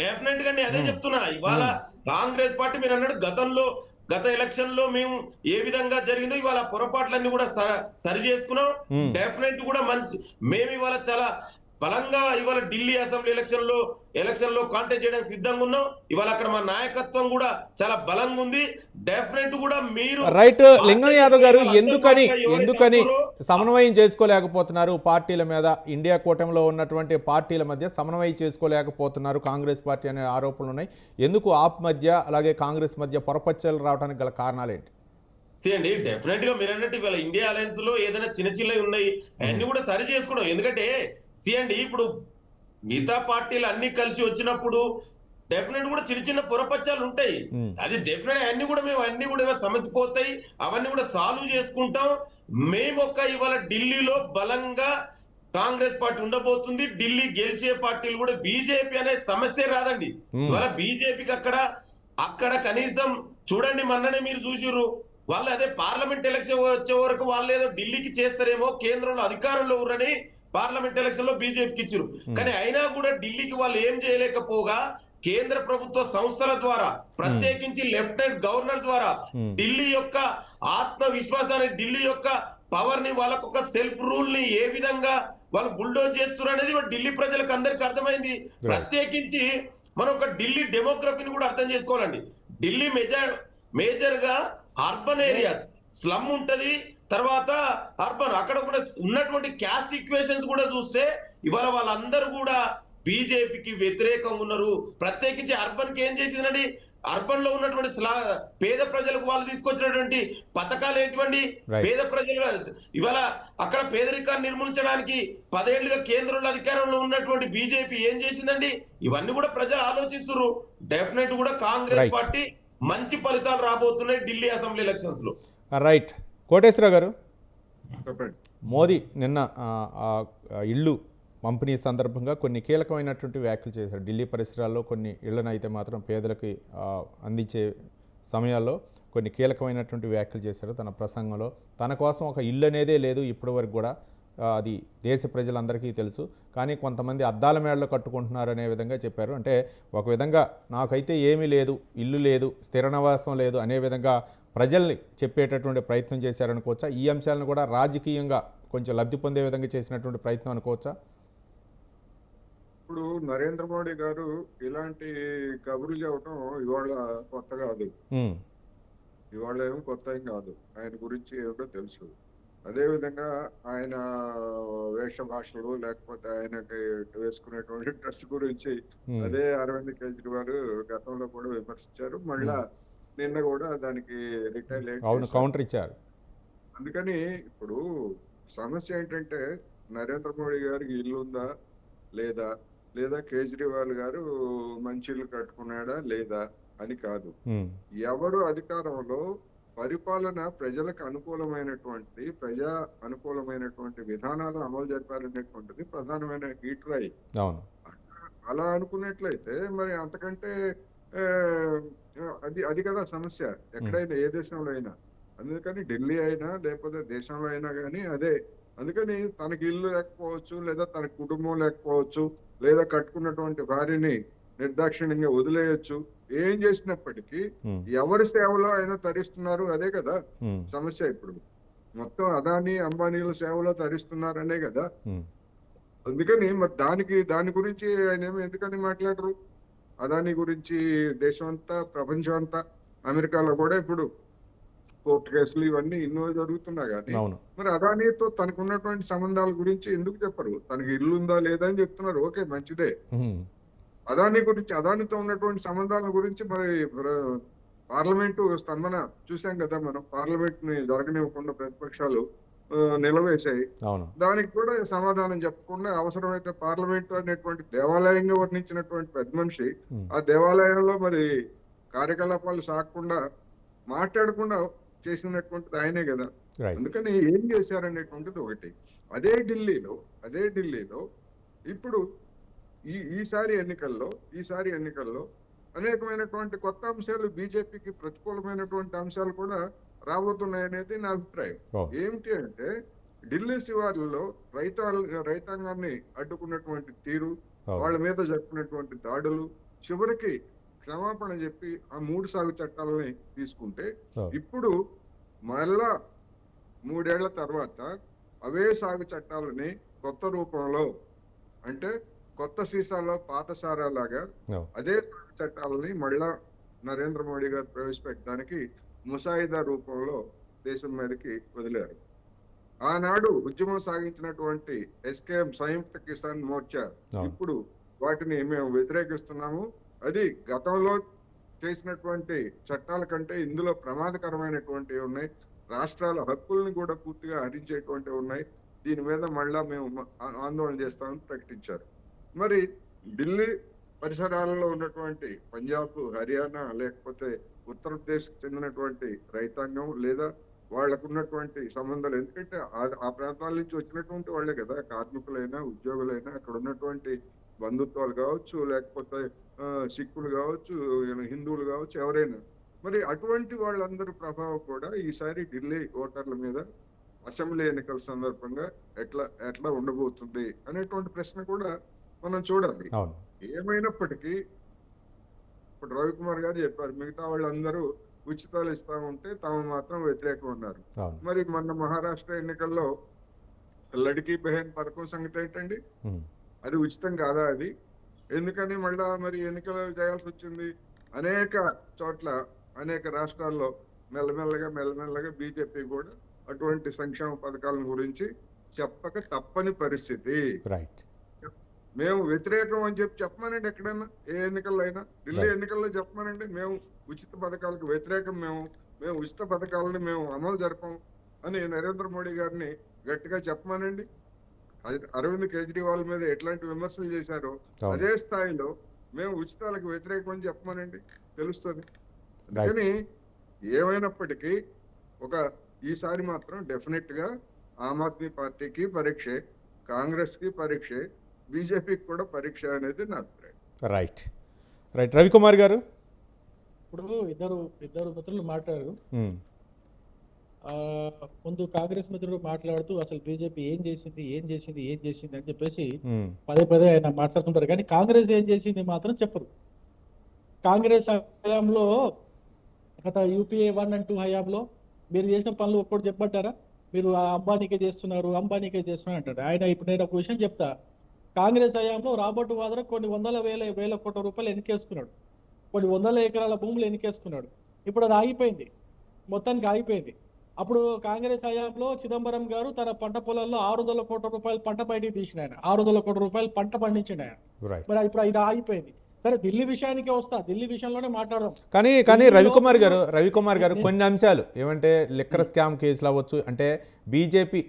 డెఫినెట్ గా అదే చెప్తున్నా. ఇవాళ కాంగ్రెస్ పార్టీ మీరు అన్నట్టు గత ఎలక్షన్ లో మేము ఏ విధంగా జరిగిందో ఇవాళ పొరపాట్లన్నీ కూడా సరి చేసుకున్నాం. డెఫినెట్ కూడా మేము ఇవాళ చాలా బలంగా ఇవాళ ఢిల్లీ అసెంబ్లీ ఎలక్షన్ లో కాంటెస్ట్ చేయడానికి సిద్ధంగా ఉన్నాం. ఇవాళ అక్కడ మా నాయకత్వం కూడా చాలా బలంగా ఉంది. డెఫినెట్ కూడా మీరు రైట్. లింగం యాదవ్ గారు, ఎందుకని సమన్వయం చేసుకోలేకపోతున్నారు? పార్టీల మీద, ఇండియా కూటమిలో ఉన్నటువంటి పార్టీల మధ్య సమన్వయం చేసుకోలేకపోతున్నారు కాంగ్రెస్ పార్టీ అనే ఆరోపణలు ఉన్నాయి. ఎందుకు ఆప్ మధ్య అలాగే కాంగ్రెస్ మధ్య పొరపచ్చలు రావడానికి గల కారణాలు ఏంటి? అండి డెఫినెట్ గా మీరు అన్నట్టు ఇవాళ ఇండియా అలయన్స్ లో ఏదైనా చిన్నవి ఉన్నాయి అన్ని కూడా సరి చేసుకోవడం. ఎందుకంటే అండి ఇప్పుడు మిగతా పార్టీలు అన్ని కలిసి వచ్చినప్పుడు డెఫినెట్ కూడా చిన్న పొరపచ్చాలు ఉంటాయి. అది డెఫినెట్ అన్ని కూడా సమస్య పోతాయి, అవన్నీ కూడా సాల్వ్ చేసుకుంటాం. మేము ఇవాళ ఢిల్లీలో బలంగా కాంగ్రెస్ పార్టీ ఉండబోతుంది. ఢిల్లీ గెలిచే పార్టీలు కూడా బీజేపీ అనే సమస్య రాదండి. ఇవాళ బీజేపీకి అక్కడ కనీసం చూడండి, మొన్ననే మీరు చూసిర్రు వాళ్ళు అదే పార్లమెంట్ ఎలక్షన్ వచ్చే వరకు వాళ్ళు ఏదో ఢిల్లీకి చేస్తారేమో, కేంద్రంలో అధికారంలో ఉన్నారని పార్లమెంట్ ఎలక్షన్ లో బీజేపీకి ఇచ్చారు. కానీ అయినా కూడా ఢిల్లీకి వాళ్ళు ఏం చేయలేకపోగా కేంద్ర ప్రభుత్వ సంస్థల ద్వారా, ప్రత్యేకించి లెఫ్టినెంట్ గవర్నర్ ద్వారా ఢిల్లీ యొక్క ఆత్మవిశ్వాసాన్ని, ఢిల్లీ యొక్క పవర్ ని, వాళ్ళకు ఒక సెల్ఫ్ రూల్ ని ఏ విధంగా వాళ్ళు బుల్డోజ్ చేస్తున్నారు అనేది ఢిల్లీ ప్రజలకు అందరికి అర్థమైంది. ప్రత్యేకించి మనం ఒక ఢిల్లీ డెమోగ్రఫీని కూడా అర్థం చేసుకోవాలండి. ఢిల్లీ మేజర్ గా అర్బన్ ఏరియాస్, స్లమ్ ఉంటది, తర్వాత అర్బన్, అక్కడ కూడా ఉన్నటువంటి క్యాస్ట్ ఈక్వేషన్స్ కూడా చూస్తే ఇవాళ వాళ్ళందరూ కూడా బీజేపీకి వ్యతిరేకంగా ఉన్నారు. ప్రత్యేకించి అర్బన్ కి ఏం చేసిందండి, అర్బన్ లో ఉన్నటువంటి పేద ప్రజలకు వాళ్ళు తీసుకొచ్చినటువంటి పథకాలు ఏంటివండి? పేద ప్రజలు ఇవాళ అక్కడ పేదరికాన్ని నిర్మూలించడానికి 10 ఏళ్లుగా కేంద్రంలో అధికారంలో ఉన్నటువంటి బీజేపీ ఏం చేసిందండి? ఇవన్నీ కూడా ప్రజలు ఆలోచిస్తున్నారు. డెఫినెట్ కూడా కాంగ్రెస్ పార్టీ మంచి ఫలితాలు రాబోతున్నాయి ఢిల్లీ అసెంబ్లీ ఎలక్షన్స్ లో. రైట్. కోటేశ్వరరావు గారు, చెప్పండి. మోదీ నిన్న ఇళ్ళు పంపిణీ సందర్భంగా కొన్ని కీలకమైనటువంటి వ్యాఖ్యలు చేశారు. ఢిల్లీ పరిసరాల్లో కొన్ని ఇళ్లను అయితే మాత్రం పేదలకి అందించే సమయాల్లో కొన్ని కీలకమైనటువంటి వ్యాఖ్యలు చేశారు తన ప్రసంగంలో. తన కోసం ఒక ఇల్లు అనేదే లేదు ఇప్పటి వరకు కూడా, అది దేశ ప్రజలందరికీ తెలుసు, కానీ కొంతమంది అద్దాల మేడలో కట్టుకుంటున్నారు అనే విధంగా చెప్పారు. అంటే ఒక విధంగా నాకైతే ఏమీ లేదు, ఇల్లు లేదు, స్థిర నివాసం లేదు అనే విధంగా ప్రజల్ని చెప్పేటటువంటి ప్రయత్నం చేశారనుకోవచ్చా? ఈ అంశాలను కూడా రాజకీయంగా కొంచెం లబ్ధి పొందే విధంగా చేసినటువంటి ప్రయత్నం అనుకోవచ్చా? ఇప్పుడు నరేంద్ర మోడీ గారు ఇలాంటి కబుర్లు చెప్పడం ఇవాళ కొత్త కాదు. ఉమ్, ఇవాళ ఏమో కొత్త ఏం కాదు. ఆయన గురించి ఏమిటో తెలుసు. అదే విధంగా ఆయన వేష భాషలు, లేకపోతే ఆయనకి వేసుకునేటువంటి డ్రెస్ గురించి ఉమ్, అదే అరవింద్ కేజ్రీవాల్ గతంలో కూడా విమర్శించారు. మళ్ళా నిన్న కూడా దానికి రిటైలేట్ అవును, చేశారు. కౌంటర్ ఇచ్చారు. అందుకని ఇప్పుడు సమస్య ఏంటంటే నరేంద్ర మోడీ గారికి ఇల్లు ఉందా లేదా, లేదా కేజ్రీవాల్ గారు మంచి ఇల్లు కట్టుకున్నాడా లేదా అని కాదు. ఉమ్, ఎవరు అధికారంలో పరిపాలన ప్రజలకు అనుకూలమైనటువంటి, ప్రజా అనుకూలమైనటువంటి విధానాలు అమలు జరిపారనేటువంటిది ప్రధానమైన హీట్రై. అవును, అలా అనుకున్నట్లయితే మరి అంతకంటే ఆ, అది అది కదా సమస్య ఎక్కడైనా, ఏ దేశంలో అయినా. అందుకని ఢిల్లీ అయినా లేకపోతే దేశంలో అయినా కానీ అదే. అందుకని తనకి ఇల్లు లేకపోవచ్చు, లేదా తన కుటుంబం లేకపోవచ్చు, లేదా కట్టుకున్నటువంటి భార్యని నిర్దాక్షిణ్యంగా వదిలేయచ్చు. ఏం చేసినప్పటికీ ఉమ్, ఎవరి సేవలో అయినా తరిస్తున్నారు, అదే కదా ఉమ్, సమస్య. ఇప్పుడు మొత్తం అదానీ అంబానీల సేవలో తరిస్తున్నారనే కదా. ఉమ్, అందుకని మరి దాని గురించి ఆయన ఏమో ఎందుకని మాట్లాడరు? అదానీ గురించి దేశం అంతా, ప్రపంచం అంతా, అమెరికాలో కూడా ఇప్పుడు కోర్టు కేసులు ఇవన్నీ ఎన్నో జరుగుతున్నా గానీ అవును, మరి అదానీతో తనకున్నటువంటి సంబంధాల గురించి ఎందుకు చెప్పరు? తనకి ఇల్లు ఉందా లేదా అని చెప్తున్నారు. ఓకే, మంచిదే. ఉమ్, అదానితో ఉన్నటువంటి సంబంధాల గురించి మరి పార్లమెంటు స్పందన చూసాం కదా మనం. పార్లమెంట్ ని జరగనివ్వకుండా ప్రతిపక్షాలు నిలవేశాయి. అవును, దానికి కూడా సమాధానం చెప్పకుండా అవసరమైతే పార్లమెంటు అనేటువంటి దేవాలయంగా వర్ణించినటువంటి పెద్ద మనిషి ఉమ్, ఆ దేవాలయంలో మరి కార్యకలాపాలు సాగకుండా, మాట్లాడకుండా చేసినటువంటిది ఆయనే కదా. రైట్, అందుకని ఏం చేశారనేటువంటిది ఒకటి. అదే ఢిల్లీలో ఇప్పుడు ఈసారి ఎన్నికల్లో అనేకమైనటువంటి కొత్త అంశాలు, బీజేపీకి ప్రతికూలమైనటువంటి అంశాలు కూడా రాబోతున్నాయనేది నా అభిప్రాయం. అవును, ఏమిటి అంటే ఢిల్లీ శివార్లలో రైతాంగాన్ని అడ్డుకున్నటువంటి తీరు, అవును, వాళ్ళ మీద జరిపినటువంటి దాడులు, చివరికి క్షమాపణ చెప్పి ఆ 3 సాగు చట్టాలని తీసుకుంటే అవును, ఇప్పుడు మళ్ళా 3 ఏళ్ల తర్వాత అవే సాగు చట్టాలని కొత్త రూపంలో, అంటే కొత్త సీసాలో పాత సారాలాగా అవును, అదే సాగు చట్టాలని మళ్ళా నరేంద్ర మోడీ గారు ప్రవేశపెట్టడానికి ముసాయిదా రూపంలో దేశం మీదకి వదిలారు. ఆనాడు ఉద్యమం సాగించినటువంటి ఎస్కేఎం, సంయుక్త కిసాన్ మోర్చా, అవును, ఇప్పుడు వాటిని మేము వ్యతిరేకిస్తున్నాము. అది గతంలో చేసినటువంటి చట్టాల కంటే ఇందులో ప్రమాదకరమైనటువంటివి ఉన్నాయి, రాష్ట్రాల హక్కుల్ని కూడా పూర్తిగా హరించేటువంటివి ఉన్నాయి, దీని మీద మళ్ళా మేము ఆందోళన చేస్తామని ప్రకటించారు. మరి ఢిల్లీ పరిసరాలలో ఉన్నటువంటి పంజాబ్, హర్యానా, లేకపోతే ఉత్తరప్రదేశ్ చెందినటువంటి రైతాంగం, లేదా వాళ్ళకు ఉన్నటువంటి సంబంధాలు, ఎందుకంటే ఆ ప్రాంతాల నుంచి వచ్చినటువంటి వాళ్ళే కదా, కార్మికులైనా ఉద్యోగులైనా, అక్కడ ఉన్నటువంటి బంధుత్వాలు కావచ్చు, లేకపోతే సిక్కులు కావచ్చు, హిందువులు కావచ్చు, ఎవరైనా. మరి అటువంటి వాళ్ళందరి ప్రభావం కూడా ఈసారి ఢిల్లీ ఓటర్ల మీద అసెంబ్లీ ఎన్నికల సందర్భంగా ఎట్లా ఉండబోతుంది అనేటువంటి ప్రశ్న కూడా మనం చూడాలి. అవును, ఏమైనప్పటికీ ఇప్పుడు రవికుమార్ గారు చెప్పారు, మిగతా వాళ్ళందరూ ఉచితాలు ఇస్తా ఉంటే తాము మాత్రం వ్యతిరేకం ఉన్నారు. అవును, మరి మొన్న మహారాష్ట్ర ఎన్నికల్లో లడికీ బెహన్ పథకం సంగతి ఏంటండి? ఉమ్, అది ఉచితం కాదా? అది ఎందుకని మళ్ళా మరి ఎన్నికలు చేయాల్సి వచ్చింది? అనేక చోట్ల, అనేక రాష్ట్రాల్లో మెల్లమెల్లగా బీజేపీ కూడా అటువంటి సంక్షేమ పథకాల గురించి చెప్పక తప్పని పరిస్థితి. రైట్, మేము వ్యతిరేకం అని చెప్పమనండి. ఎక్కడైనా ఏ ఎన్నికల్లో అయినా, ఢిల్లీ ఎన్నికల్లో చెప్పమనండి, మేము ఉచిత పథకాలకు వ్యతిరేకం, మేము ఉచిత పథకాలను మేము అమలు జరపం అని నరేంద్ర మోడీ గారిని గట్టిగా చెప్పమనండి. అరవింద్ కేజ్రీవాల్ మీద ఎట్లాంటి విమర్శలు చేశారో అవును, అదే స్థాయిలో మేము ఉచితాలకు వ్యతిరేకం అని చెప్పమనండి, తెలుస్తుంది. అందుకని ఏమైనప్పటికీ ఒక ఈసారి మాత్రం డెఫినెట్ గా ఆమ్ ఆద్మీ పార్టీకి పరీక్షే, కాంగ్రెస్ కి పరీక్షే, బీజేపీకి కూడా పరీక్ష అనేది నా అభిప్రాయం. రైట్ రైట్ రవికుమార్ గారు. ఇప్పుడు ఇద్దరు మిత్రులు మాట్లాడారు. ఉమ్, ముందు కాంగ్రెస్ మిత్రుడు మాట్లాడుతూ అసలు బీజేపీ ఏం చేసింది అని చెప్పేసి ఉమ్, పదే ఆయన మాట్లాడుతుంటారు, కానీ కాంగ్రెస్ ఏం చేసింది మాత్రం చెప్పరు. కాంగ్రెస్ హయాంలో గత యూపీఏ 1 and 2 హయాంలో మీరు చేసిన పనులు ఒక్కటి చెప్పబడ్డారా? మీరు ఆ అంబానీకే చేస్తున్నారు అంటారు ఆయన. ఇప్పుడు నేను ఒక విషయం చెప్తా. కాంగ్రెస్ హయాంలో రాబర్ట్ వాద్రా కొన్ని వేల కోట్ల రూపాయలు ఎన్నికేసుకున్నాడు, కొన్ని వందల ఎకరాల భూములు ఎన్నికేసుకున్నాడు. ఇప్పుడు అది ఆగిపోయింది, మొత్తానికి ఆగిపోయింది. అప్పుడు కాంగ్రెస్ హయాంలో చిదంబరం గారు తన పంట పొలాల్లో 600 కోట్ల రూపాయలు పంట బయటికి తీసిన ఆయన, 600 కోట్ల రూపాయలు పంట పండించిన ఆయన. రైట్. మరి ఇప్పుడు ఇది ఆగిపోయింది. సరే, ఢిల్లీ విషయానికే వస్తా, ఢిల్లీ విషయంలోనే మాట్లాడదాం. కానీ ఢిల్లీలో రవికుమార్ గారు కొన్ని అంశాలు ఏమంటే లిక్కర్ స్కామ్ కేసులు అవ్వచ్చు, అంటే బీజేపీ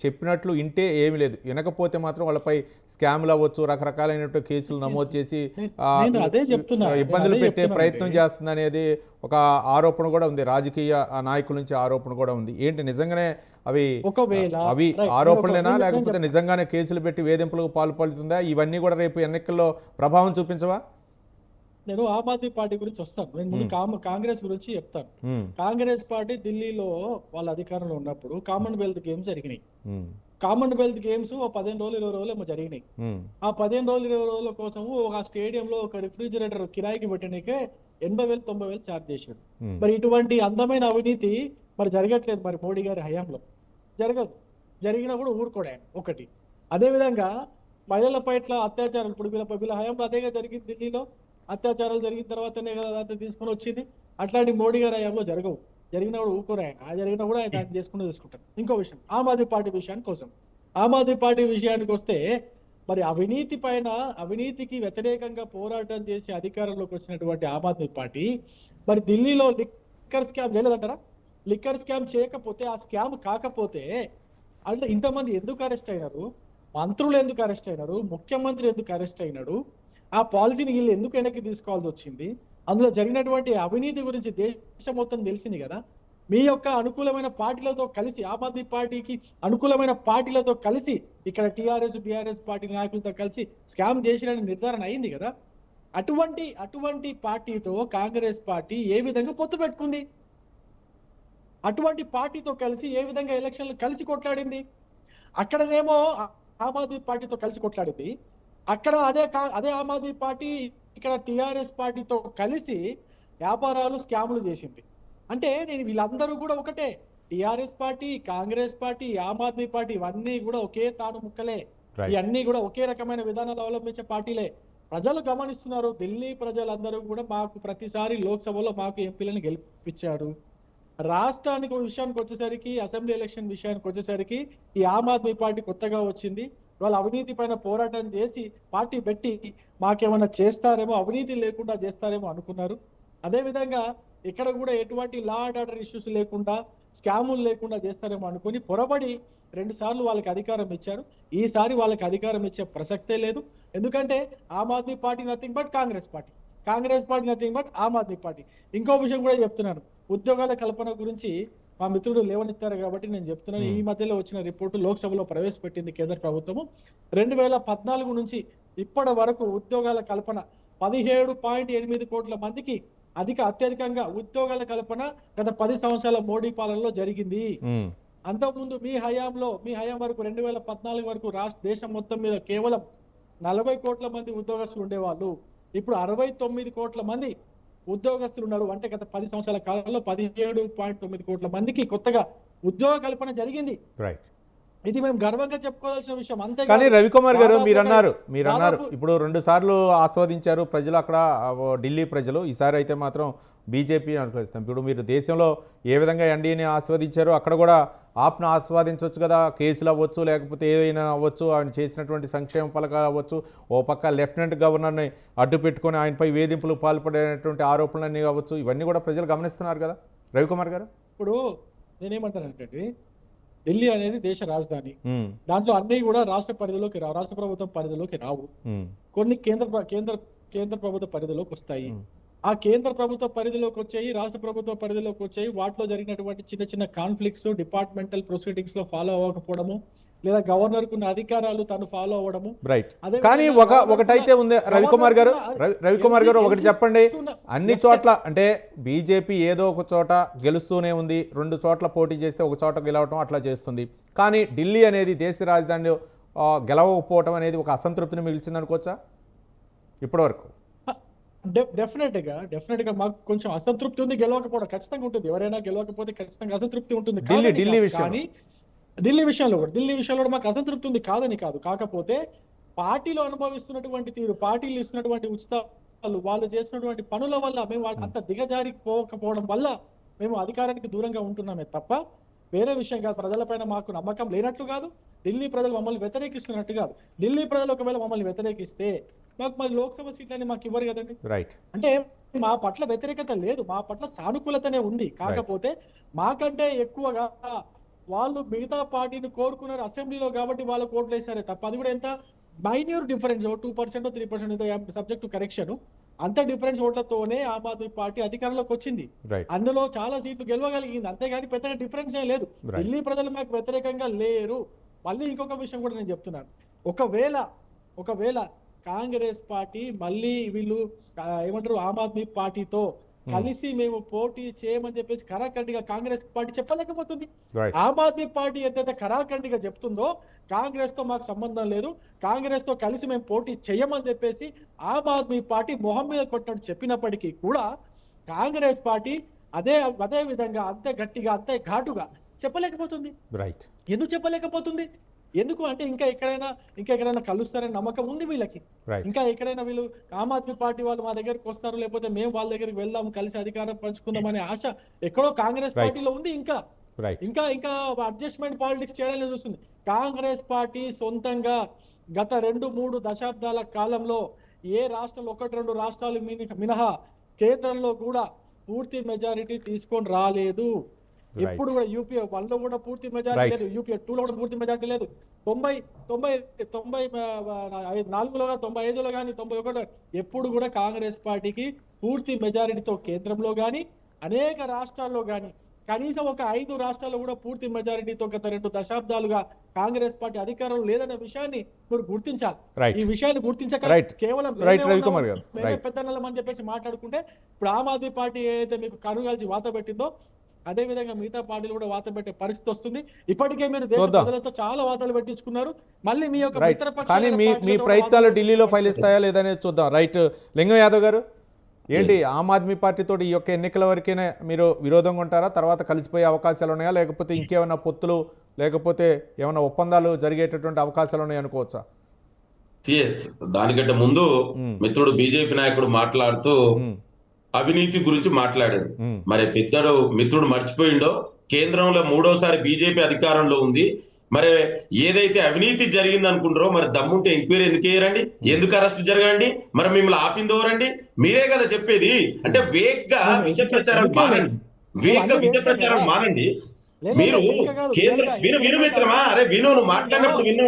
చెప్పినట్లు ఇంటే ఏమీ లేదు, వినకపోతే మాత్రం వాళ్ళపై స్కామ్లు అవ్వచ్చు, రకరకాలైనటువంటి కేసులు నమోదు చేసి నేను అదే చెప్తున్నా, ఇబ్బందులు అదే పెట్టే చెప్తున్నానండి. ప్రయత్నం చేస్తుంది అనేది ఒక ఆరోపణ కూడా ఉంది, రాజకీయ నాయకుల నుంచి ఆరోపణ కూడా ఉంది. ఏంటి నిజంగానే అవి ఒకవేళ అవి రైట్, ఆరోపణలేనా నేను లేకపోతే చెప్తాను. నిజంగానే కేసులు పెట్టి వేధింపులకు పాల్పడుతుందా? ఇవన్నీ కూడా రేపు ఎన్నికల్లో ప్రభావం చూపించవా? నేను ఆమ్ ఆద్మీ పార్టీ గురించి వస్తాను. నేను ముందు కాంగ్రెస్ గురించి చెప్తాను. ఉమ్, కాంగ్రెస్ పార్టీ ఢిల్లీలో వాళ్ళ అధికారంలో ఉన్నప్పుడు కామన్వెల్త్ గేమ్స్ జరిగినాయి. ఉమ్, కామన్వెల్త్ గేమ్స్ 15 రోజులు 20 రోజులు ఏమో జరిగినాయి. ఉమ్, ఆ 15 రోజులు 20 రోజుల కోసము ఒక స్టేడియంలో ఒక రిఫ్రిజిరేటర్ కిరాయికి పెట్టడానికే 80,000 90,000 ఛార్జ్ చేశాడు. ఉమ్. మరి ఇటువంటి అందమైన అవినీతి మరి జరగట్లేదు మరి మోడీ గారి హయాంలో, జరగదు. జరిగినా కూడా ఊరుకోడు ఆయన ఒకటి. అదేవిధంగా మహిళల పట్ల అత్యాచారాలు ఇప్పుడు వీళ్ళ హయాంలో అదేగా జరిగింది. ఢిల్లీలో అత్యాచారాలు జరిగిన తర్వాతనే కదా అదంతా తీసుకొని వచ్చింది. అట్లాంటి మోడీ గారి హయాంలో జరగవు, జరిగినా కూడా ఊరుకోరు ఆయన. ఆ జరిగినా కూడా ఆయన దాన్ని తీసుకుంటారు. ఇంకో విషయం, ఆమ్ ఆద్మీ పార్టీ విషయానికి వస్తే మరి అవినీతికి వ్యతిరేకంగా పోరాటం చేసి అధికారంలోకి వచ్చినటువంటి ఆమ్ ఆద్మీ పార్టీ మరి ఢిల్లీలో లిక్కర్ స్కామ్ చేయలేదంటారా? లిక్కర్ స్కామ్ చేయకపోతే, ఆ స్కామ్ కాకపోతే అంటే ఇంతమంది ఎందుకు అరెస్ట్ అయినారు? మంత్రులు ఎందుకు అరెస్ట్ అయినారు? ముఖ్యమంత్రి ఎందుకు అరెస్ట్ అయినాడు? ఆ పాలసీని వీళ్ళు ఎందుకు వెనక్కి తీసుకోవాల్సి వచ్చింది? అందులో జరిగినటువంటి అవినీతి గురించి దేశం మొత్తం తెలిసింది కదా. మీ యొక్క అనుకూలమైన పార్టీలతో కలిసి, ఆమ్ ఆద్మీ పార్టీకి అనుకూలమైన పార్టీలతో కలిసి ఇక్కడ టీఆర్ఎస్ బీఆర్ఎస్ పార్టీ నాయకులతో కలిసి స్కామ్ చేసిన నిర్ధారణ అయింది కదా. అటువంటి పార్టీతో కాంగ్రెస్ పార్టీ ఏ విధంగా పొత్తు పెట్టుకుంది? అటువంటి పార్టీతో కలిసి ఏ విధంగా ఎలక్షన్లు కలిసి కొట్లాడింది? అక్కడనేమో ఆమ్ ఆద్మీ పార్టీతో కలిసి కొట్లాడింది, అక్కడ అదే ఆమ్ ఆద్మీ పార్టీ ఇక్కడ టిఆర్ఎస్ పార్టీతో కలిసి వ్యాపారాలు స్కాములు చేసింది. అంటే నేను వీళ్ళందరూ కూడా ఒకటే, టిఆర్ఎస్ పార్టీ, కాంగ్రెస్ పార్టీ, ఆమ్ ఆద్మీ పార్టీ ఇవన్నీ కూడా ఒకే తాను ముక్కలే. Right. ఇవన్నీ కూడా ఒకే రకమైన విధానాలు అవలంబించే పార్టీలే. ప్రజలు గమనిస్తున్నారు. ఢిల్లీ ప్రజలందరూ కూడా మాకు ప్రతిసారి లోక్సభలో మాకు ఎంపీలను గెలిపించారు. రాష్ట్రానికి విషయానికి వచ్చేసరికి, అసెంబ్లీ ఎలక్షన్ విషయానికి వచ్చేసరికి ఈ ఆమ్ ఆద్మీ పార్టీ కొత్తగా వచ్చింది. వాళ్ళు అవినీతి పైన పోరాటం చేసి పార్టీ పెట్టి మాకేమన్నా చేస్తారేమో, అవినీతి లేకుండా చేస్తారేమో అనుకున్నారు. అదేవిధంగా ఇక్కడ కూడా ఎటువంటి లా అండ్ ఆర్డర్ ఇష్యూస్ లేకుండా, స్కాములు లేకుండా చేస్తారేమో అనుకుని పొరబడి 2 సార్లు వాళ్ళకి అధికారం ఇచ్చారు. ఈసారి వాళ్ళకి అధికారం ఇచ్చే ప్రసక్తే లేదు. ఎందుకంటే Aam Aadmi Party nothing but Congress party nothing but Aam Aadmi Party. ఇంకో విషయం కూడా చెప్తున్నాను, ఉద్యోగాల కల్పన గురించి మా మిత్రుడు లేవనెత్తారు కాబట్టి నేను చెప్తున్నాను. ఈ మధ్యలో వచ్చిన రిపోర్టు లోక్సభలో ప్రవేశపెట్టింది కేంద్ర ప్రభుత్వము. 2014 నుంచి ఇప్పటి వరకు ఉద్యోగాల కల్పన 17.8 కోట్ల మందికి అత్యధికంగా ఉద్యోగాల కల్పన గత 10 సంవత్సరాల మోడీ పాలనలో జరిగింది. అంతకుముందు మీ హయాం వరకు 2014 వరకు దేశం మొత్తం మీద కేవలం 40 కోట్ల మంది ఉద్యోగస్తులు ఉండేవాళ్ళు. ఇప్పుడు 69 కోట్ల మంది ఉద్యోగస్తులు ఉన్నారు. అంటే గత 10 సంవత్సరాల కాలంలో 17.9 కోట్ల మందికి కొత్తగా ఉద్యోగ కల్పన జరిగింది. రైట్. ఇది మేము గర్వంగా చెప్పుకోవాల్సిన విషయం. అంతే. కానీ రవికుమార్ గారు మీరు అన్నారు ఇప్పుడు 2 సార్లు ఆస్వాదించారు ప్రజలు అక్కడ, ఢిల్లీ ప్రజలు. ఈసారి అయితే మాత్రం బీజేపీ అనుకరిస్తాం. ఇప్పుడు మీరు దేశంలో ఏ విధంగా ఎన్డీఏని ఆస్వాదించారో అక్కడ కూడా ఆప్ను ఆస్వాదించవచ్చు కదా. కేసులు అవ్వచ్చు, లేకపోతే ఏవైనా అవ్వచ్చు, ఆయన చేసినటువంటి సంక్షేమ పథకాలు అవ్వచ్చు. ఓ పక్క లెఫ్టినెంట్ గవర్నర్ని అడ్డు పెట్టుకొని ఆయనపై వేధింపులు పాల్పడేటువంటి ఆరోపణలన్నీ అవ్వచ్చు. ఇవన్నీ కూడా ప్రజలు గమనిస్తున్నారు కదా రవికుమార్ గారు. ఇప్పుడు నేనేమంటానంటే, ఢిల్లీ అనేది దేశ రాజధాని. దాంట్లో అన్ని కూడా రాష్ట్ర పరిధిలోకి రావు, రాష్ట్ర ప్రభుత్వం పరిధిలోకి రావు. కొన్ని కేంద్ర ప్రభుత్వ పరిధిలోకి వస్తాయి. ఆ కేంద్ర ప్రభుత్వ పరిధిలోకి వచ్చాయి, రాష్ట్ర ప్రభుత్వ పరిధిలోకి వచ్చాయి. వాటిలో జరిగినటువంటి చిన్న చిన్న కాన్ఫ్లిక్ట్స్ డిపార్ట్మెంటల్ ప్రొసీడింగ్స్ లో ఫాలో అవ్వకపోవడము, లేదా గవర్నర్ కున్న అధికారాలు తను ఫాలో అవ్వడము. రైట్. అదే కానీ విధంగా ఒకటైతే ఉంది రవికుమార్ గారు, రవికుమార్ గారు ఒకటి చెప్పండి. అన్ని చోట్ల అంటే బీజేపీ ఏదో ఒక చోట గెలుస్తూనే ఉంది, 2 చోట్ల పోటీ చేస్తే ఒక చోట గెలవటం అట్లా చేస్తుంది. కానీ ఢిల్లీ అనేది దేశ రాజధానిలో గెలవకపోవటం అనేది ఒక అసంతృప్తిని మిగిల్చింది అనుకోవచ్చా ఇప్పటివరకు? డెఫినెట్ గా మాకు కొంచెం అసంతృప్తి ఉంది. గెలవకపోవడం ఖచ్చితంగా ఉంటుంది. ఎవరైనా గెలవకపోతే ఖచ్చితంగా అసంతృప్తి ఉంటుంది. ఢిల్లీ విషయంలో కూడా మాకు అసంతృప్తి ఉంది, కాదని కాదు. కాకపోతే పార్టీలో అనుభవిస్తున్నటువంటి తీరు, పార్టీలు ఇస్తున్నటువంటి ఉచితాలు, వాళ్ళు చేసినటువంటి పనుల వల్ల మేము అంత దిగజారిపోకపోవడం వల్ల మేము అధికారానికి దూరంగా ఉంటున్నామే తప్ప వేరే విషయం కాదు. ప్రజలపైన మాకు నమ్మకం లేనట్లు కాదు, ఢిల్లీ ప్రజలు మమ్మల్ని వ్యతిరేకిస్తున్నట్టు కాదు. ఢిల్లీ ప్రజలు ఒకవేళ మమ్మల్ని వ్యతిరేకిస్తే మాకు మరి లోక్సభ సీట్లని మాకు ఇవ్వరు కదండి. రైట్. అంటే మా పట్ల వ్యతిరేకత లేదు, మా పట్ల సానుకూలతనే ఉంది. కాకపోతే మాకంటే ఎక్కువగా వాళ్ళు మిగతా పార్టీని కోరుకున్నారు అసెంబ్లీలో కాబట్టి వాళ్ళకు ఓట్లు వేసారే తప్ప, అది కూడా ఎంత మైన్యూర్ డిఫరెన్స్ 2% 3% సబ్జెక్ట్ టు కరెక్షన్, అంత డిఫరెన్స్ ఓట్లతోనే ఆమ్ ఆద్మీ పార్టీ అధికారంలోకి వచ్చింది. అందులో చాలా సీట్లు గెలవగలిగింది, అంతేగాని పెద్దగా డిఫరెన్స్ ఏం లేదు. ఢిల్లీ ప్రజలు మాకు వ్యతిరేకంగా లేరు. మళ్ళీ ఇంకొక విషయం కూడా నేను చెప్తున్నాను, ఒకవేళ కాంగ్రెస్ పార్టీ మళ్ళీ వీళ్ళు ఏమంటారు ఆమ్ ఆద్మీ పార్టీతో కలిసి మేము పోటీ చేయమని చెప్పేసి ఖరాఖండిగా కాంగ్రెస్ పార్టీ చెప్పలేకపోతుంది. ఆమ్ ఆద్మీ పార్టీ ఏదైతే ఖరాఖండిగా చెప్తుందో కాంగ్రెస్ తో మాకు సంబంధం లేదు, కాంగ్రెస్ తో కలిసి మేము పోటీ చేయమని చెప్పేసి ఆమ్ ఆద్మీ పార్టీ మొహం మీద కొట్టినట్టు చెప్పినప్పటికీ కూడా కాంగ్రెస్ పార్టీ అదే విధంగా అంతే గట్టిగా అంతే ఘాటుగా చెప్పలేకపోతుంది. రైట్. ఎందుకు చెప్పలేకపోతుంది? ఎందుకు అంటే ఇంకా ఎక్కడైనా కలుస్తారని నమ్మకం ఉంది వీళ్ళకి. ఇంకా ఎక్కడైనా వీళ్ళు ఆమ్ ఆద్మీ పార్టీ వాళ్ళు మా దగ్గరికి వస్తారు, లేకపోతే మేము వాళ్ళ దగ్గరికి వెళ్దాం, కలిసి అధికారం పంచుకుందాం అనే ఆశ ఎక్కడో కాంగ్రెస్ పార్టీలో ఉంది. ఇంకా అడ్జస్ట్మెంట్ పాలిటిక్స్ చేయడానికి చూస్తుంది. కాంగ్రెస్ పార్టీ సొంతంగా గత 2-3 దశాబ్దాల కాలంలో ఏ రాష్ట్రంలో 1-2 రాష్ట్రాలు మినహా కేంద్రంలో కూడా పూర్తి మెజారిటీ తీసుకొని రాలేదు. ఎప్పుడు కూడా యూపీఏ 1 లో కూడా పూర్తి మెజారిటీ లేదు, యూపీఏ 2 లో కూడా పూర్తి మెజారిటీ లేదు. 94లో 95లో కానీ 91 ఎప్పుడు కూడా కాంగ్రెస్ పార్టీకి పూర్తి మెజారిటీతో కేంద్రంలో కానీ అనేక రాష్ట్రాల్లో కానీ కనీసం ఒక 5 రాష్ట్రాల్లో కూడా పూర్తి మెజారిటీతో గత 2 దశాబ్దాలుగా కాంగ్రెస్ పార్టీ అధికారం లేదనే విషయాన్ని మీరు గుర్తించాలి. ఈ విషయాన్ని గుర్తించక కేవలం పెద్దన్నలం అని చెప్పేసి మాట్లాడుకుంటే ఇప్పుడు ఆమ్ ఆద్మీ పార్టీ ఏదైతే మీకు కనుగాల్చి వాత పెట్టిందో అదే విధంగా మిగతా పార్టీలు కూడా వాత పెట్టే పరిస్థితి వస్తుంది. ఇప్పటికే మీరు దేశ ప్రజలతో చాలా వాతాలు పెట్టించుకున్నారు. మళ్ళీ మీ యొక్క కానీ మీ ప్రయత్నాలు ఢిల్లీలో ఫలిస్తాయా లేదనేది చూద్దాం. రైట్. లింగం యాదవ్ గారు, ఏంటి ఆమ్ ఆద్మీ పార్టీతో ఈ యొక్క ఎన్నికల వరకేనే మీరు విరోధంగా ఉంటారా? తర్వాత కలిసిపోయే అవకాశాలు ఉన్నాయా, లేకపోతే ఇంకేమైనా పొత్తులు లేకపోతే ఏమైనా ఒప్పందాలు జరిగేటటువంటి అవకాశాలు ఉన్నాయి అనుకోవచ్చా? దానికంటే ముందు మిత్రుడు బీజేపీ నాయకుడు మాట్లాడుతూ అవినీతి గురించి మాట్లాడారు. మరి మిత్రుడు మర్చిపోయిండో కేంద్రంలో 3వసారి బీజేపీ అధికారంలో ఉంది. మరి ఏదైతే అవినీతి జరిగింది అనుకుంటారో మరి దమ్ముంటే ఎంక్వైరీ ఎందుకు చేయరండి? ఎందుకు అరెస్ట్ జరగండి? మరి మిమ్మల్ని ఆపిందోరండి? మీరే కదా చెప్పేది. అంటే వేగ్గా విష ప్రచారం మానండి. మీరు విను మిత్రమా, అరే విను, నువ్వు మాట్లాడినప్పుడు విను.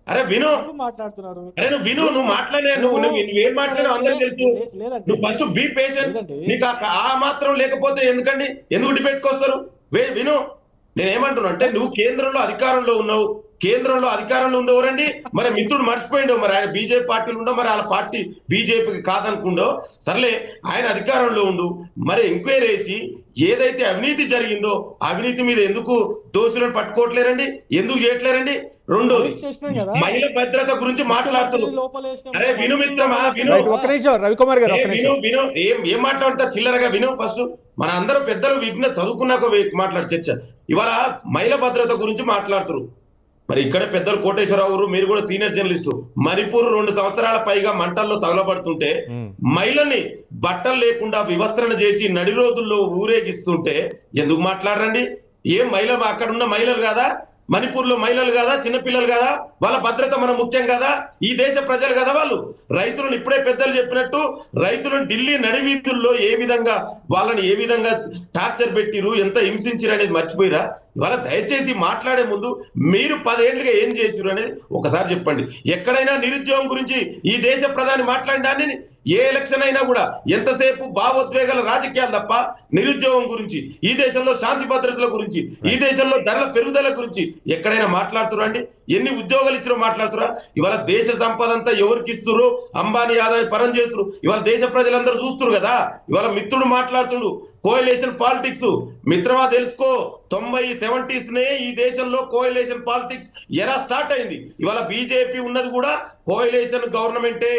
అరే విను, మాట్లాడుతున్నారు. అరే నువ్వు విను, నువ్వు మాట్లాడే నువ్వేం మాట్లాడావు అందరూ తెలుసు. నువ్వు ఫస్ట్ బీ పేషెన్స్. నీకు ఆ మాత్రం లేకపోతే ఎందుకు డిబేట్కి వస్తారు? విను, నేనేమంటున్నా అంటే నువ్వు కేంద్రంలో అధికారంలో ఉన్నావు, కేంద్రంలో అధికారంలో ఉంది ఎవరండి? మరి మిత్రుడు మర్చిపోయిండో, మరి ఆయన బీజేపీ పార్టీలు ఉండో, మరి వాళ్ళ పార్టీ బీజేపీకి కాదనుకుండో, సర్లే ఆయన అధికారంలో ఉండు. మరి ఎంక్వైరీ వేసి ఏదైతే అవినీతి జరిగిందో అవినీతి మీద ఎందుకు దోషులను పట్టుకోవట్లేరండి? ఎందుకు చేయట్లేరండి? రెండోది మహిళా భద్రత గురించి మాట్లాడుతున్నారు. అరే విను మిత్రమా, రవికుమార్ గారు విను, ఏం మాట్లాడుతారు చిల్లరగా విను. ఫస్ట్ మన అందరూ పెద్దలు చదువుకున్నాక మాట్లాడు చర్చ. ఇవాళ మహిళా భద్రత గురించి మాట్లాడుతున్నారు. మరి ఇక్కడ పెద్దలు కోటేశ్వరరావు గారు, మీరు కూడా సీనియర్ జర్నలిస్టు, మణిపూర్ 2 సంవత్సరాల పైగా మంటల్లో తగలబడుతుంటే మహిళని బట్టలు లేకుండా వివస్త్రణ చేసి నడి రోజుల్లో ఊరేగిస్తుంటే ఎందుకు మాట్లాడరండి? ఏం మహిళ అక్కడ ఉన్న మహిళలు కాదా? మణిపూర్ లో మహిళలు కదా, చిన్నపిల్లలు కదా, వాళ్ళ భద్రత మనం ముఖ్యం కదా, ఈ దేశ ప్రజలు కదా వాళ్ళు. రైతులను ఇప్పుడే పెద్దలు చెప్పినట్టు రైతులను ఢిల్లీ నడివీధుల్లో వాళ్ళని ఏ విధంగా టార్చర్ పెట్టిరు, ఎంత హింసించిరు అనేది మర్చిపోయిరా? ఇవాళ దయచేసి మాట్లాడే ముందు మీరు 10 ఏళ్లుగా ఏం చేసిరు అనేది ఒకసారి చెప్పండి. ఎక్కడైనా నిరుద్యోగం గురించి ఈ దేశ ప్రధాని మాట్లాడిన ఏ ఎలక్షన్ అయినా కూడా ఎంతసేపు భావోద్వేగాల రాజకీయాలు తప్ప నిరుద్యోగం గురించి, ఈ దేశంలో శాంతి భద్రతల గురించి, ఈ దేశంలో ధరల పెరుగుదల గురించి ఎక్కడైనా మాట్లాడుతురా అండి? ఎన్ని ఉద్యోగాలు ఇచ్చిరో మాట్లాడుతురా? ఇవాళ దేశ సంపద అంతా ఎవరికి ఇస్తున్నారు? అంబానీ ఆదాయం పరం చేస్తున్నారు. ఇవాళ దేశ ప్రజలందరూ చూస్తున్నారు కదా. ఇవాళ మిత్రుడు మాట్లాడుతుండు కోయలేషన్ పాలిటిక్స్. మిత్రమా తెలుసుకో, 70s నే ఈ దేశంలో కోయలేషన్ పాలిటిక్స్ ఎలా స్టార్ట్ అయింది. ఇవాళ బీజేపీ ఉన్నది కూడా కోయలేషన్ గవర్నమెంటే,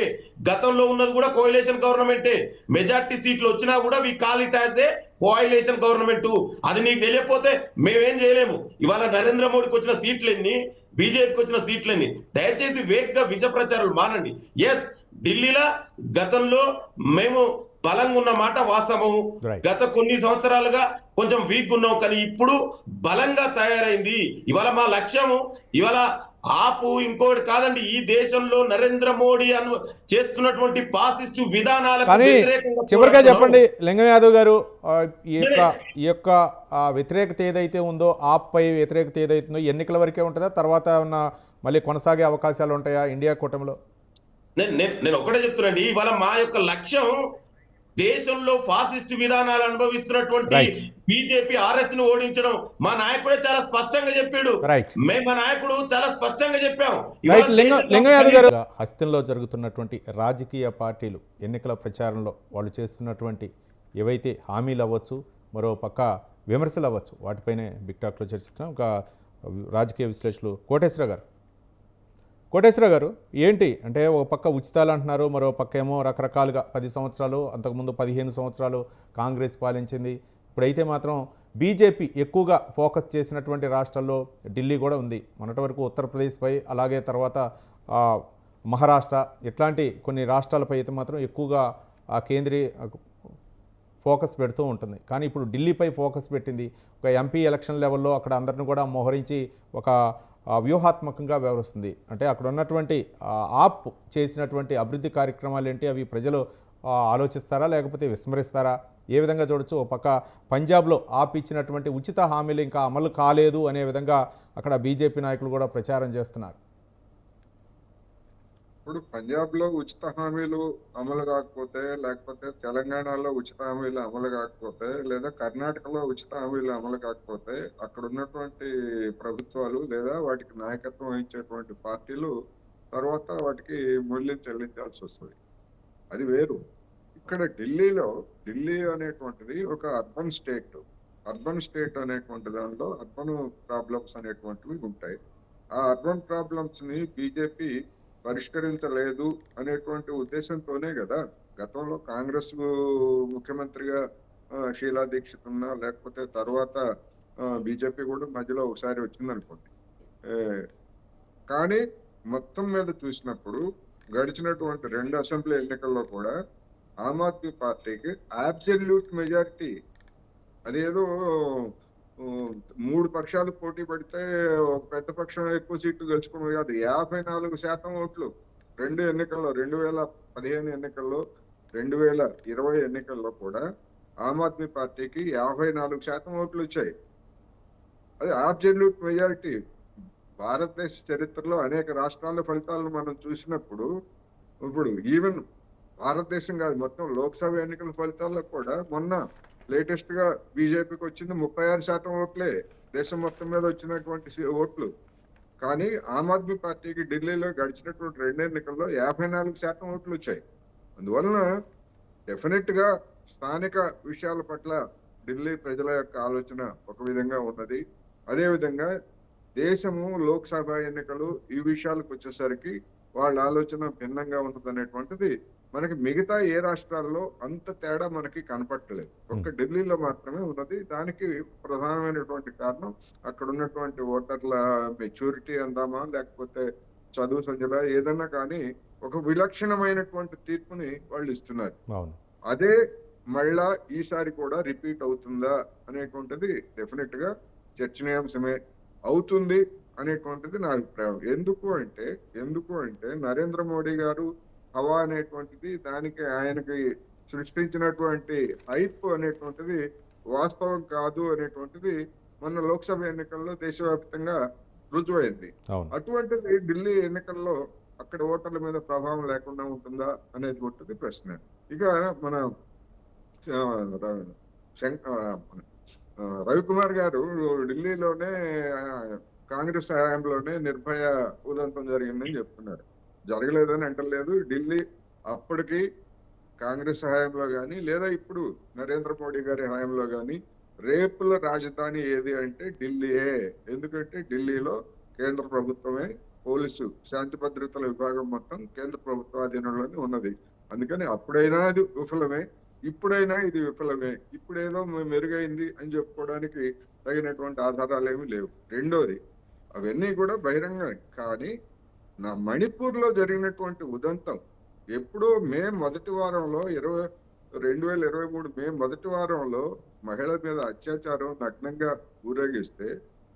గతంలో ఉన్నది కూడా కోయలేషన్ గవర్నమెంటే. మెజార్టీ సీట్లు వచ్చినా కూడా we call it as a coalition government. అది నీకు తెలియకపోతే మేమేం చేయలేము. ఇవాళ నరేంద్ర మోడీకి వచ్చిన సీట్లు ఎన్ని, బీజేపీకి వచ్చిన సీట్లన్నీ. దయచేసి వేగ్గా విష ప్రచారాలు మానండి. ఎస్, ఢిల్లీలో గతంలో మేము బలంగా ఉన్న మాట వాస్తవము. Right. గత కొన్ని సంవత్సరాలుగా కొంచెం వీక్ ఉన్నాం, కానీ ఇప్పుడు బలంగా తయారైంది. ఇవాళ మా లక్ష్యము ఇవాళ ఆపు ఇంకోటి కాదండి. ఈ దేశంలో నరేంద్ర మోడీ చేస్తున్నటువంటి పాసిస్టు విధానాలకు కానీ వ్యతిరేకంగా చివరిగా పోరాడుతున్నాం. చెప్పండి లింగం యాదవ్ గారు, ఈ యొక్క వ్యతిరేకత ఏదైతే ఉందో, ఆప్పై వ్యతిరేకత ఏదైతుందో ఎన్నికల వరకే ఉంటుందా? తర్వాత ఉన్న మళ్ళీ కొనసాగే అవకాశాలు ఉంటాయా ఇండియా కూటమిలో? నేను ఒకటే చెప్తున్నాండి, ఇవాళ మా యొక్క లక్ష్యం దేశంలో ఫాసిస్ట్ విధానాలు అనుభవిస్తున్నటువంటి Right. బీజేపీ ఆర్ఎస్ ని ఓడించడం. మా నాయకుడే చాలా స్పష్టంగా చెప్పాడు. రైట్ మా నాయకుడు చాలా స్పష్టంగా చెప్పాం. రైట్ లింగం యాదవ్ గారు, హస్తంలో జరుగుతున్నటువంటి రాజకీయ పార్టీలు ఎన్నికల ప్రచారంలో వాళ్ళు చేస్తున్నటువంటి ఏవైతే హామీలు అవ్వచ్చు, మరో పక్క విమర్శలు అవ్వచ్చు, వాటిపైనే బిగ్ టాక్లో చర్చిస్తున్నాం. ఒక రాజకీయ విశ్లేషకులు కోటేశ్వర గారు, ఏంటి అంటే ఒక పక్క ఉచితాలు అంటున్నారు, మరో పక్క ఏమో రకరకాలుగా 10 సంవత్సరాలు, అంతకుముందు 15 సంవత్సరాలు కాంగ్రెస్ పాలించింది. ఇప్పుడైతే మాత్రం బీజేపీ ఎక్కువగా ఫోకస్ చేసినటువంటి రాష్ట్రాల్లో ఢిల్లీ కూడా ఉంది. మొన్నటి వరకు ఉత్తరప్రదేశ్పై, అలాగే తర్వాత మహారాష్ట్ర, ఇట్లాంటి కొన్ని రాష్ట్రాలపై అయితే మాత్రం ఎక్కువగా ఫోకస్ పెడుతూ ఉంటుంది. కానీ ఇప్పుడు ఢిల్లీపై ఫోకస్ పెట్టింది. ఒక ఎంపీ ఎలక్షన్ లెవెల్లో అక్కడ అందరిని కూడా మోహరించి ఒక వ్యూహాత్మకంగా వ్యవహరిస్తుంది. అంటే అక్కడ ఉన్నటువంటి ఆప్ చేసినటువంటి అభివృద్ధి కార్యక్రమాలు ఏంటి, అవి ప్రజలు ఆలోచిస్తారా లేకపోతే విస్మరిస్తారా? ఏ విధంగా చూడొచ్చు? ఒక పక్క పంజాబ్లో ఆప్ ఇచ్చినటువంటి ఉచిత హామీలు ఇంకా అమలు కాలేదు అనే విధంగా అక్కడ బీజేపీ నాయకులు కూడా ప్రచారం చేస్తున్నారు. ఇప్పుడు పంజాబ్ లో ఉచిత హామీలు అమలు కాకపోతే, లేకపోతే తెలంగాణలో ఉచిత హామీలు అమలు కాకపోతే, లేదా కర్ణాటకలో ఉచిత హామీలు అమలు కాకపోతే, అక్కడ ఉన్నటువంటి ప్రభుత్వాలు లేదా వాటికి నాయకత్వం వహించేటువంటి పార్టీలు తర్వాత వాటికి మూల్యం చెల్లించాల్సి వస్తుంది. అది వేరు. ఇక్కడ ఢిల్లీ అనేటువంటిది ఒక అర్బన్ స్టేట్ అనేటువంటి దానిలో అర్బన్ ప్రాబ్లమ్స్ అనేటువంటివి ఉంటాయి. ఆ అర్బన్ ప్రాబ్లమ్స్ ని బీజేపీ పరిష్కరించలేదు అనేటువంటి ఉద్దేశంతోనే కదా గతంలో కాంగ్రెస్ ముఖ్యమంత్రిగా షీలా దీక్షిత్ ఉన్నా, లేకపోతే తర్వాత బీజేపీ కూడా మధ్యలో ఒకసారి వచ్చిందనుకోండి. కానీ మొత్తం మీద చూసినప్పుడు గడిచినటువంటి 2 అసెంబ్లీ ఎన్నికల్లో కూడా ఆమ్ ఆద్మీ పార్టీకి అబ్సల్యూట్ మెజారిటీ. అదేదో 3 పక్షాలు పోటీ పడితే ఒక పెద్ద పక్షం ఎక్కువ సీట్లు గెలుచుకున్నది కాదు. 54% ఓట్లు 2 ఎన్నికల్లో, 2015 ఎన్నికల్లో, 2020 ఎన్నికల్లో కూడా ఆమ్ ఆద్మీ పార్టీకి 54% ఓట్లు వచ్చాయి. అది అబ్సల్యూట్ మెజారిటీ. భారతదేశ చరిత్రలో అనేక రాష్ట్రాల ఫలితాలను మనం చూసినప్పుడు, ఇప్పుడు ఈవెన్ భారతదేశం కాదు, మొత్తం లోక్సభ ఎన్నికల ఫలితాల్లో కూడా మొన్న లేటెస్ట్ గా బీజేపీకి వచ్చింది 36% ఓట్లే దేశం మొత్తం మీద వచ్చినటువంటి ఓట్లు. కానీ ఆమ్ ఆద్మీ పార్టీకి ఢిల్లీలో గడిచినటువంటి 2 ఎన్నికల్లో 54% ఓట్లు వచ్చాయి. అందువలన డెఫినెట్ గా స్థానిక విషయాల పట్ల ఢిల్లీ ప్రజల యొక్క ఆలోచన ఒక విధంగా ఉన్నది. అదే విధంగా దేశము లోక్సభ ఎన్నికలు ఈ విషయాలకు వచ్చేసరికి వాళ్ళ ఆలోచన భిన్నంగా ఉంటుంది అనేటువంటిది మనకి మిగతా ఏ రాష్ట్రాల్లో అంత తేడా మనకి కనపట్టలేదు. ఒక్క ఢిల్లీలో మాత్రమే ఉన్నది. దానికి ప్రధానమైనటువంటి కారణం అక్కడ ఉన్నటువంటి ఓటర్ల మెచ్యూరిటీ అందామా, లేకపోతే చదువు సంజల ఏదన్నా కానీ ఒక విలక్షణమైనటువంటి తీర్పుని వాళ్ళు ఇస్తున్నారు. అదే మళ్ళా ఈసారి కూడా రిపీట్ అవుతుందా అనేటువంటిది డెఫినెట్ గా చర్చనీయాంశమే అవుతుంది అనేటువంటిది నా అభిప్రాయం. ఎందుకు అంటే నరేంద్ర మోడీ గారు హవా అనేటువంటిది, దానికి ఆయనకి సృష్టించినటువంటి హైప్ అనేటువంటిది వాస్తవం కాదు అనేటువంటిది మొన్న లోక్సభ ఎన్నికల్లో దేశవ్యాప్తంగా రుజువైంది. అటువంటిది ఢిల్లీ ఎన్నికల్లో అక్కడ ఓటర్ల మీద ప్రభావం లేకుండా ఉంటుందా అనేది ఉంటుంది ప్రశ్న. ఇక మన ఆ, ర- మన, రవికుమార్ గారు ఢిల్లీలోనే ఆ, కాంగ్రెస్ హయాంలోనే నిర్భయ ఉదంతం జరిగిందని చెప్తున్నారు. జరగలేదని అంటలేదు. ఢిల్లీ అప్పటికి కాంగ్రెస్ హయాంలో కానీ లేదా ఇప్పుడు నరేంద్ర మోడీ గారి హయాంలో కానీ రేపుల రాజధాని ఏది అంటే ఢిల్లీయే. ఎందుకంటే ఢిల్లీలో కేంద్ర ప్రభుత్వమే పోలీసు శాంతి భద్రతల విభాగం మొత్తం కేంద్ర ప్రభుత్వ అధీనంలోనే ఉన్నది. అందుకని అప్పుడైనా అది విఫలమే, ఇప్పుడైనా ఇది విఫలమే. ఇప్పుడేదో మెరుగైంది అని చెప్పుకోవడానికి తగినటువంటి ఆధారాలు ఏమీ లేవు. రెండోది, అవన్నీ కూడా బహిరంగ. కానీ నా మణిపూర్లో జరిగినటువంటి ఉదంతం ఎప్పుడో మే మొదటి వారంలో 2023 మే మొదటి వారంలో మహిళ మీద అత్యాచారం నగ్నంగా ఊరేగిస్తే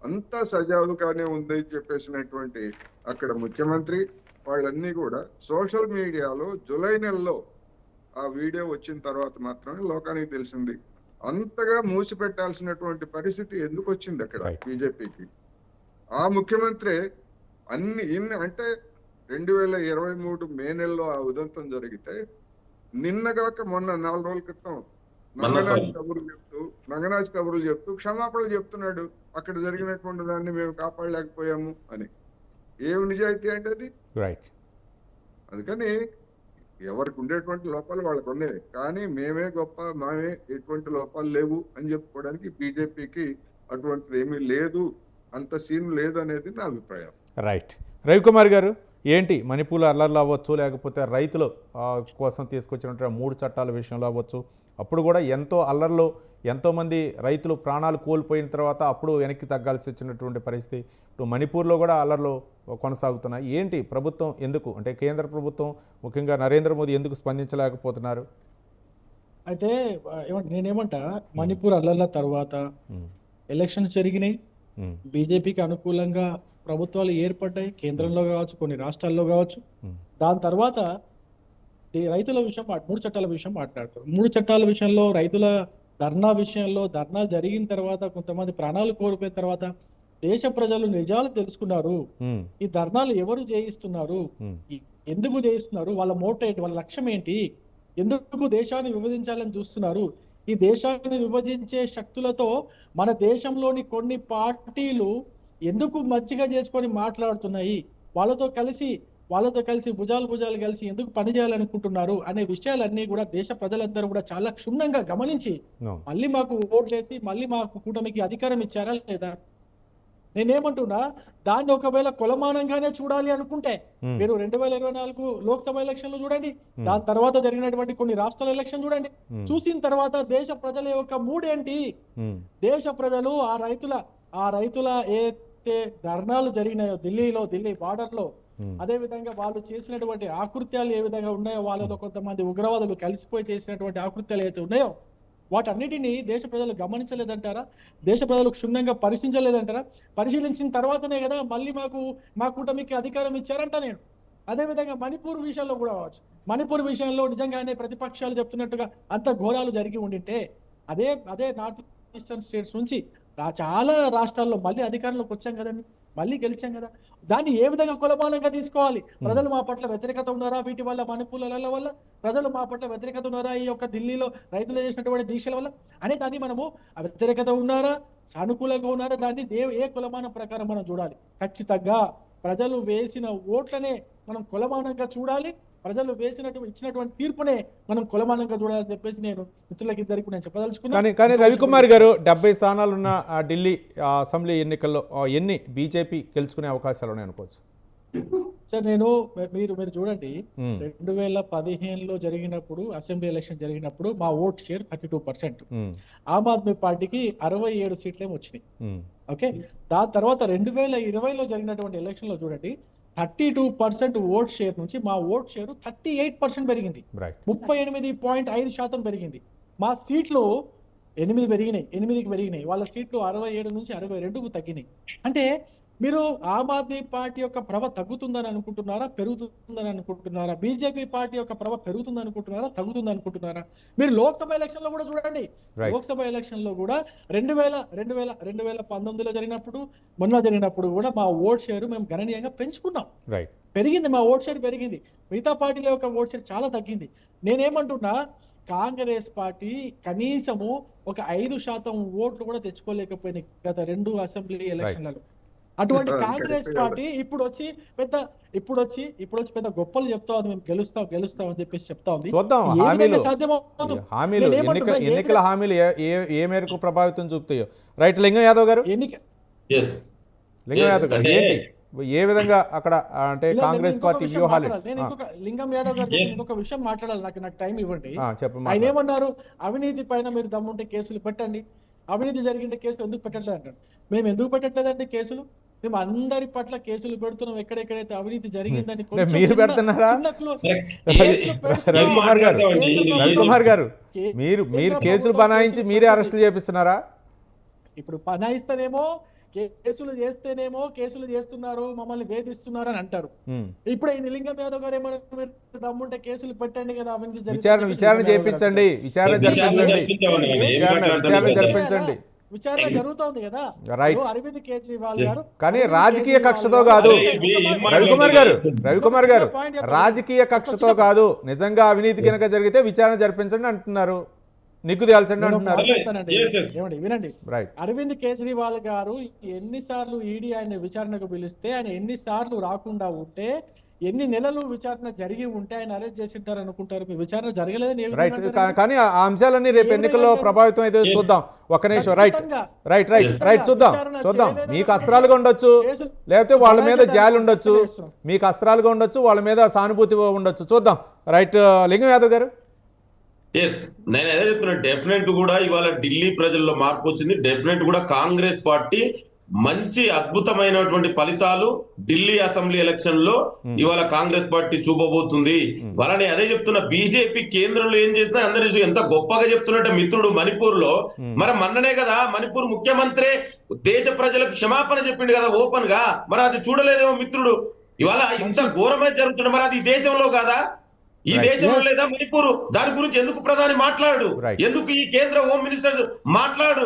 అంతా సజావుగానే ఉందని చెప్పేసినటువంటి అక్కడ ముఖ్యమంత్రి వాళ్ళన్నీ కూడా సోషల్ మీడియాలో జూలై నెలలో ఆ వీడియో వచ్చిన తర్వాత మాత్రమే లోకానికి తెలిసింది. అంతగా మూసిపెట్టాల్సినటువంటి పరిస్థితి ఎందుకు వచ్చింది అక్కడ Right. బీజేపీకి? ఆ ముఖ్యమంత్రి ఇన్ని అంటే 2023 మే నెలలో ఆ ఉదంతం జరిగితే నిన్నగాక మొన్న 4 రోజుల క్రితం నంగనాజ్ కబుర్లు చెప్తూ క్షమాపణలు చెప్తున్నాడు. అక్కడ జరిగినటువంటి దాన్ని మేము కాపాడలేకపోయాము అని. ఏమి నిజాయితీ అంటే అది? రైట్. అందుకని ఎవరికి ఉండేటువంటి లోపాలు వాళ్ళకు ఉన్నాయి. కానీ మేమే గొప్ప, మామే ఎటువంటి లోపాలు లేవు అని చెప్పుకోవడానికి బీజేపీకి అటువంటిది ఏమీ లేదు, అంత సీన్ లేదు అనేది నా అభిప్రాయం. రైట్. రవికుమార్ గారు, ఏంటి మణిపూర్లో అల్లర్లు అవ్వచ్చు, లేకపోతే రైతుల కోసం తీసుకొచ్చినటువంటి 3 చట్టాల విషయంలో అవ్వచ్చు, అప్పుడు కూడా ఎంతో అల్లర్లు, ఎంతోమంది రైతులు ప్రాణాలు కోల్పోయిన తర్వాత అప్పుడు వెనక్కి తగ్గాల్సి వచ్చినటువంటి పరిస్థితి. ఇప్పుడు మణిపూర్లో కూడా అల్లర్లు కొనసాగుతున్నాయి. ఏంటి ప్రభుత్వం ఎందుకు, అంటే కేంద్ర ప్రభుత్వం ముఖ్యంగా నరేంద్ర మోదీ ఎందుకు స్పందించలేకపోతున్నారు? అయితే నేనేమంటా, మణిపూర్ అల్లర్ల తర్వాత ఎలక్షన్స్ జరిగినాయి, బీజేపీకి అనుకూలంగా ప్రభుత్వాలు ఏర్పడ్డాయి, కేంద్రంలో కావచ్చు, కొన్ని రాష్ట్రాల్లో కావచ్చు. దాని తర్వాత రైతుల విషయం 3 చట్టాల విషయం మాట్లాడతారు. 3 చట్టాల విషయంలో రైతుల ధర్నా జరిగిన తర్వాత కొంతమంది ప్రాణాలు కోల్పోయిన తర్వాత దేశ ప్రజలు నిజాలు తెలుసుకున్నారు. ఈ ధర్నాలు ఎవరు చేయిస్తున్నారు, ఎందుకు చేయిస్తున్నారు, వాళ్ళ మోటో ఏంటి, వాళ్ళ లక్ష్యం ఏంటి, ఎందుకు దేశాన్ని విభజించాలని చూస్తున్నారు. ఈ దేశాన్ని విభజించే శక్తులతో మన దేశంలోని కొన్ని పార్టీలు ఎందుకు మచ్చిగా చేసుకొని మాట్లాడుతున్నాయి, వాళ్ళతో కలిసి భుజాలు కలిసి ఎందుకు పనిచేయాలనుకుంటున్నారు అనే విషయాలన్నీ కూడా దేశ ప్రజలందరూ కూడా చాలా క్షుణ్ణంగా గమనించి మళ్ళీ మాకు ఓట్లేసి మళ్ళీ మాకు కూటమికి అధికారం ఇచ్చారా లేదా. నేనేమంటున్నా, దాన్ని ఒకవేళ కొలమానంగానే చూడాలి అనుకుంటే మీరు 2024 లోక్సభ ఎలక్షన్లు చూడండి, దాని తర్వాత జరిగినటువంటి కొన్ని రాష్ట్రాల ఎలక్షన్ చూడండి. చూసిన తర్వాత దేశ ప్రజల యొక్క మూడేంటి, దేశ ప్రజలు ఆ రైతుల ఏదైతే ధర్నాలు జరిగినాయో ఢిల్లీ బార్డర్ లో, అదే విధంగా వాళ్ళు చేసినటువంటి ఆకృత్యాలు ఏ విధంగా ఉన్నాయో, వాళ్ళలో కొంతమంది ఉగ్రవాదులు కలిసిపోయి చేసినటువంటి ఆకృత్యాలు ఏవైతే ఉన్నాయో, వాటన్నిటిని దేశ ప్రజలు గమనించలేదంటారా, దేశ ప్రజలు క్షుణ్ణంగా పరిశీలించలేదంటారా? పరిశీలించిన తర్వాతనే కదా మళ్ళీ మా కూటమికి అధికారం ఇచ్చారంట నేను. అదే విధంగా మణిపూర్ విషయంలో కూడా కావచ్చు, మణిపూర్ విషయంలో నిజంగానే ప్రతిపక్షాలు చెప్తున్నట్టుగా అంత ఘోరాలు జరిగి ఉండింటే అదే నార్త్ ఈస్టర్న్ స్టేట్స్ నుంచి చాలా రాష్ట్రాల్లో మళ్ళీ అధికారంలోకి వచ్చాం కదండి, మళ్ళీ గెలిచాం కదా. దాన్ని ఏ విధంగా కొలమానంగా తీసుకోవాలి? ప్రజలు మా పట్ల వ్యతిరేకత ఉన్నారా, వీటి వల్ల మణిపూర్ల వల్ల ప్రజలు మా పట్ల వ్యతిరేకత ఉన్నారా, ఈ యొక్క ఢిల్లీలో రైతులు చేసినటువంటి దీక్షల వల్ల అనే దాన్ని మనము వ్యతిరేకత ఉన్నారా, సానుకూలంగా ఉన్నారా, దాన్ని ఏ కొలమానం ప్రకారం మనం చూడాలి. ఖచ్చితంగా ప్రజలు వేసిన ఓట్లనే మనం కొలమానంగా చూడాలి, ప్రజలు ఇచ్చినటువంటి తీర్పునే మనం కొలమానంగా చూడాలని చెప్పేసి నేను మిత్రులకి ఇద్దరికి నేను చెప్పదలుచుకున్నాను. కానీ రవికుమార్ గారు, 70 స్థానాలున్న ఢిల్లీ అసెంబ్లీ ఎన్నికల్లో ఎన్ని బీజేపీ గెలుచుకునే అవకాశాలు ఉన్నాయి అనుకోవచ్చు? సార్ మీరు చూడండి, 2015లో జరిగినప్పుడు అసెంబ్లీ ఎలక్షన్ జరిగినప్పుడు మా ఓట్ షేర్ 32%. ఆమ్ ఆద్మీ పార్టీకి 67 సీట్లేమో వచ్చినాయి. ఓకే, దాని తర్వాత 2020లో జరిగినటువంటి ఎలక్షన్ లో చూడండి, 32% ఓట్ షేర్ నుంచి మా ఓట్ షేర్ 38% పెరిగింది, 38.5% పెరిగింది. మా సీట్లు 8కి పెరిగినాయి, వాళ్ళ సీట్లు 67 నుంచి 62కు తగ్గినాయి. అంటే మీరు ఆమ్ ఆద్మీ పార్టీ యొక్క ప్రభ తగ్గుతుందని అనుకుంటున్నారా, పెరుగుతుందని అనుకుంటున్నారా? బీజేపీ పార్టీ యొక్క ప్రభ పెరుగుతుంది అనుకుంటున్నారా, తగ్గుతుంది అనుకుంటున్నారా? మీరు లోక్సభ ఎలక్షన్ లో కూడా చూడండి. Right. లోక్సభ ఎలక్షన్ లో కూడా 2019లో జరిగినప్పుడు, మొన్న జరిగినప్పుడు కూడా మా ఓట్ షేర్ మేము గణనీయంగా పెంచుకున్నాం. రైట్ పెరిగింది, మా ఓట్ షేర్ పెరిగింది. మిగతా పార్టీల యొక్క ఓట్ షేర్ చాలా తగ్గింది. నేనేమంటున్నా, కాంగ్రెస్ పార్టీ కనీసము ఒక 5% ఓట్లు కూడా తెచ్చుకోలేకపోయింది గత 2 అసెంబ్లీ ఎలక్షన్లలో. అటువంటి కాంగ్రెస్ పార్టీ ఇప్పుడు వచ్చి పెద్ద గొప్పలు చెప్తా ఉంది, మేము గెలుస్తాం అని చెప్పేసి చెప్తా ఉంది. చూద్దాం ఏ విధంగా హామీలు సాధ్యమవుతుంది? హామీలు నేనేమంటున్నా, ఎన్నికల హామీలు ఏ మేరకు ప్రభావితం చూపుతాయో. రైట్ లింగం యాదవ్ గారు, ఎస్ లింగం యాదవ్ గారు ఏంటి ఏ విధంగా అక్కడ అంటే లేదు, కాంగ్రెస్ నేను పార్టీ ఇంకొక విషయం వ్యూహాలు మాట్లాడాలి. నేను లింగం యాదవ్ గారు చెప్పిన ఇంకొక విషయం మాట్లాడాలి, నాకు టైం ఇవ్వండి. చెప్పండి. ఆయన ఏమన్నారు, అవినీతి పైన మీరు దమ్ముంటే కేసులు పెట్టండి, అవినీతి జరిగింటే కేసులు ఎందుకు పెట్టట్లేదు అంటారు. మేము ఎందుకు పెట్టట్లేదండి కేసులు? మేము అందరి పట్ల కేసులు పెడుతున్నాం, ఎక్కడెక్కడైతే అవినీతి జరిగిందని. మీరు పెడుతున్నారా? రవికుమార్ గారు మీరు కేసులు బనాయించి మీరే అరెస్టులు చేపిస్తున్నారా? ఇప్పుడు బనాయిస్తేనేమో కేసులు చేస్తున్నారు, మమ్మల్ని వేధిస్తున్నారు అని అంటారు. ఇప్పుడు ఈ లింగం యాదవ్ గారు ఏమన్నా దమ్ముంటే కేసులు పెట్టండి కదా, అవినీతి విచారణ చేయించండి, విచారణ జరిపించండి. విచారణ జరుగుతోంది కదా. రైట్. అరవింద్ కేజ్రీవాల్ గారు కానీ రాజకీయ కక్షతో కాదు. రవికుమార్ గారు రాజకీయ కక్షతో కాదు, నిజంగా అవినీతి కనుక జరిగితే విచారణ జరిపించండి అంటున్నారు, నిగ్గు తేల్చండి అంటున్నారు. వినండి, రైట్. అరవింద్ కేజ్రీవాల్ గారు ఎన్నిసార్లు ఈడీ ఆయన విచారణకు పిలిస్తే, ఆయన ఎన్నిసార్లు రాకుండా ఉంటే, ఎన్ని నెలలు విచారణ జరిగి ఉంటే ఆయన అరెస్ట్ చేసింటారు అనుకుంటారు? మీ విచారణ జరగలేదని రైట్. కానీ ఆ అంశాలన్నీ రేపు ఎన్నికల్లో ప్రభావితం అయితే చూద్దాం. ఒక్క నిమిషం. రైట్ చూద్దాం. మీకు అస్త్రాలుగా ఉండొచ్చు, లేకపోతే వాళ్ళ మీద జాలి ఉండొచ్చు, మీకు అస్త్రాలుగా ఉండొచ్చు, వాళ్ళ మీద సానుభూతి ఉండొచ్చు. చూద్దాం. రైట్ లింగం యాదవ్ గారు. ఎస్, నేను అదే చెప్తున్నా, డెఫినెట్ కూడా ఇవాళ ఢిల్లీ ప్రజల్లో మార్పు వచ్చింది. డెఫినెట్ కూడా కాంగ్రెస్ పార్టీ మంచి అద్భుతమైనటువంటి ఫలితాలు ఢిల్లీ అసెంబ్లీ ఎలక్షన్ లో ఇవాళ కాంగ్రెస్ పార్టీ చూపబోతుంది. వాళ్ళని అదే చెప్తున్నా, బీజేపీ కేంద్రంలో ఏం చేసినా అందరూ ఎంత గొప్పగా చెప్తున్నట్టు మిత్రుడు మణిపూర్ లో, మరి మొన్ననే కదా మణిపూర్ ముఖ్యమంత్రి దేశ ప్రజలకు క్షమాపణ చెప్పిండు కదా ఓపెన్ గా, మరి అది చూడలేదేమో మిత్రుడు. ఇవాళ ఇంత ఘోరమైన జరుగుతుంది, మరి అది ఈ దేశంలో కాదా? ఈ దేశంలో లేదా మణిపూర్? దాని గురించి ఎందుకు ప్రధాని మాట్లాడు, ఎందుకు ఈ కేంద్ర హోమ్ మినిస్టర్ మాట్లాడు?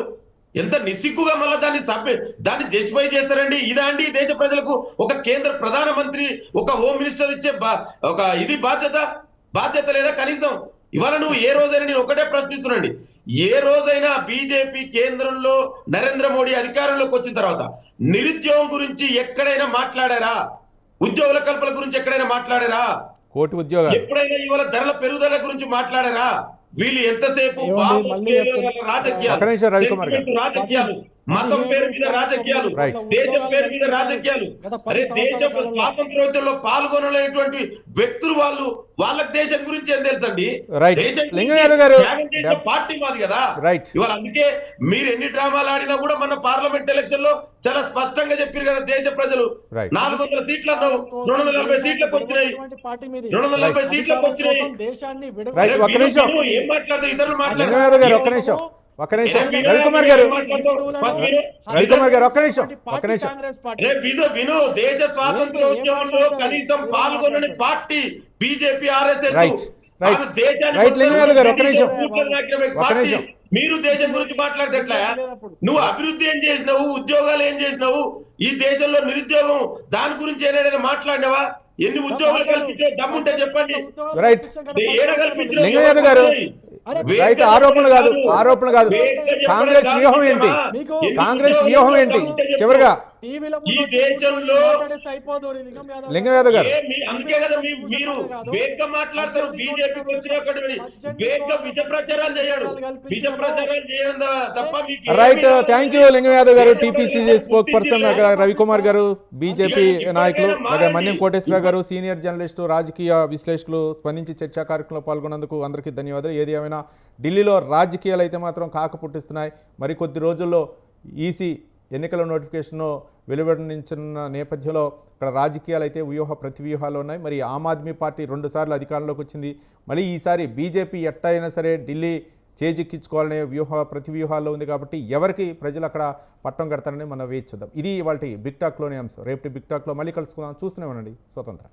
ఎంత నిస్సిగ్గుగా మళ్ళీ దాన్ని జస్టిఫై చేస్తారండి. ఇదా అండి దేశ ప్రజలకు ఒక కేంద్ర ప్రధానమంత్రి, ఒక హోమ్ మినిస్టర్ ఇచ్చే ఒక ఇది బాధ్యత లేదా కనీసం? ఇవాళ నువ్వు ఏ రోజైనా, నేను ఒకటే ప్రశ్నిస్తున్నాండి, ఏ రోజైనా బీజేపీ కేంద్రంలో నరేంద్ర మోడీ అధికారంలోకి వచ్చిన తర్వాత నిరుద్యోగం గురించి ఎక్కడైనా మాట్లాడారా? ఉద్యోగుల కల్పన గురించి ఎక్కడైనా మాట్లాడారా? కోటి ఉద్యోగాలు ఎప్పుడైనా ఇవాళ ధరల పెరుగుదల గురించి మాట్లాడారా? వీళ్ళు ఎంతసేపు రాజకీయాలు, మతం పేరు మీద రాజకీయాలు, దేశం పేరు మీద రాజకీయాలు. అరే దేశం స్వాతంత్రోద్యమంలో పాల్గొనలేనటువంటి వ్యక్తులు వాళ్ళకి దేశం గురించి ఏం తెలుసండి? పార్టీ మాది కదా. ఇవాళ అందుకే మీరు ఎన్ని డ్రామాలు ఆడినా కూడా మన పార్లమెంట్ ఎలక్షన్ లో చాలా స్పష్టంగా చెప్పారు కదా దేశ ప్రజలు. 400 సీట్ల 240 సీట్లకు వచ్చినాయి, 240 సీట్లకు వచ్చినాయి. ఏం మాట్లాడదు ఇతరులు మాట్లాడారు. ఒక్క నిమిషం రవికుమార్ గారు ఒక్క నిమిషం. విను, దేశ స్వాతంత్రోద్యమంలో కనీసం పాల్గొనని పార్టీ బీజేపీ, ఆర్ఎస్ఎస్. మీరు దేశం గురించి మాట్లాడితే ఎట్లా? నువ్వు అభివృద్ధి ఏం చేసినావు, ఉద్యోగాలు ఏం చేసినావు, ఈ దేశంలో నిరుద్యోగం దాని గురించి ఏదైనా మాట్లాడినావా? ఎన్ని ఉద్యోగాలు కల్పించే దమ్ముంటే చెప్పండి. రైట్. ఆరోపణ కాదు. కాంగ్రెస్ వ్యూహం ఏంటి? చివరిగా ఈ దేశంలో లింగం యాదవ్ గారు, అందుకే కదా మీరు వేగ్గా మాట్లాడతారు. బీజేపీకి వచ్చిన వేగ్గా విష ప్రచారాలు చేయడం తప్ప. రైట్. థ్యాంక్ యూ లింగం యాదవ్ గారు, టీపీసీసీ స్పోక్ పర్సన్ రవికుమార్ గారు, బీజేపీ నాయకులు, అలాగే మన్యం కోటేశ్వర గారు, సీనియర్ జర్నలిస్టు, రాజకీయ విశ్లేషకులు స్పందించి చర్చా కార్యక్రమంలో పాల్గొన్నందుకు అందరికీ ధన్యవాదాలు. ఏది ఏమైనా ఢిల్లీలో రాజకీయాలు అయితే మాత్రం కాక పుట్టిస్తున్నాయి. మరికొద్ది రోజుల్లో ఈసీ ఎన్నికల నోటిఫికేషన్ వెలువడించిన నేపథ్యంలో ఇక్కడ రాజకీయాలు అయితే ప్రతివ్యూహాలు ఉన్నాయి. మరి ఆమ్ ఆద్మీ పార్టీ 2 సార్లు అధికారంలోకి వచ్చింది. మళ్ళీ ఈసారి బీజేపీ ఎట్టయినా సరే ఢిల్లీ చేజిక్కించుకోవాలనే ప్రతి వ్యూహాల్లో ఉంది కాబట్టి ఎవరికి ప్రజలు అక్కడ పట్టం కడతారని మనం వేచి చూద్దాం. ఇది ఇవాళ బిగ్ టాక్లోని అంశం. రేపటి బిగ్ టాక్లో మళ్ళీ కలుసుకుందాం. చూస్తూనే ఉండండి స్వతంత్ర.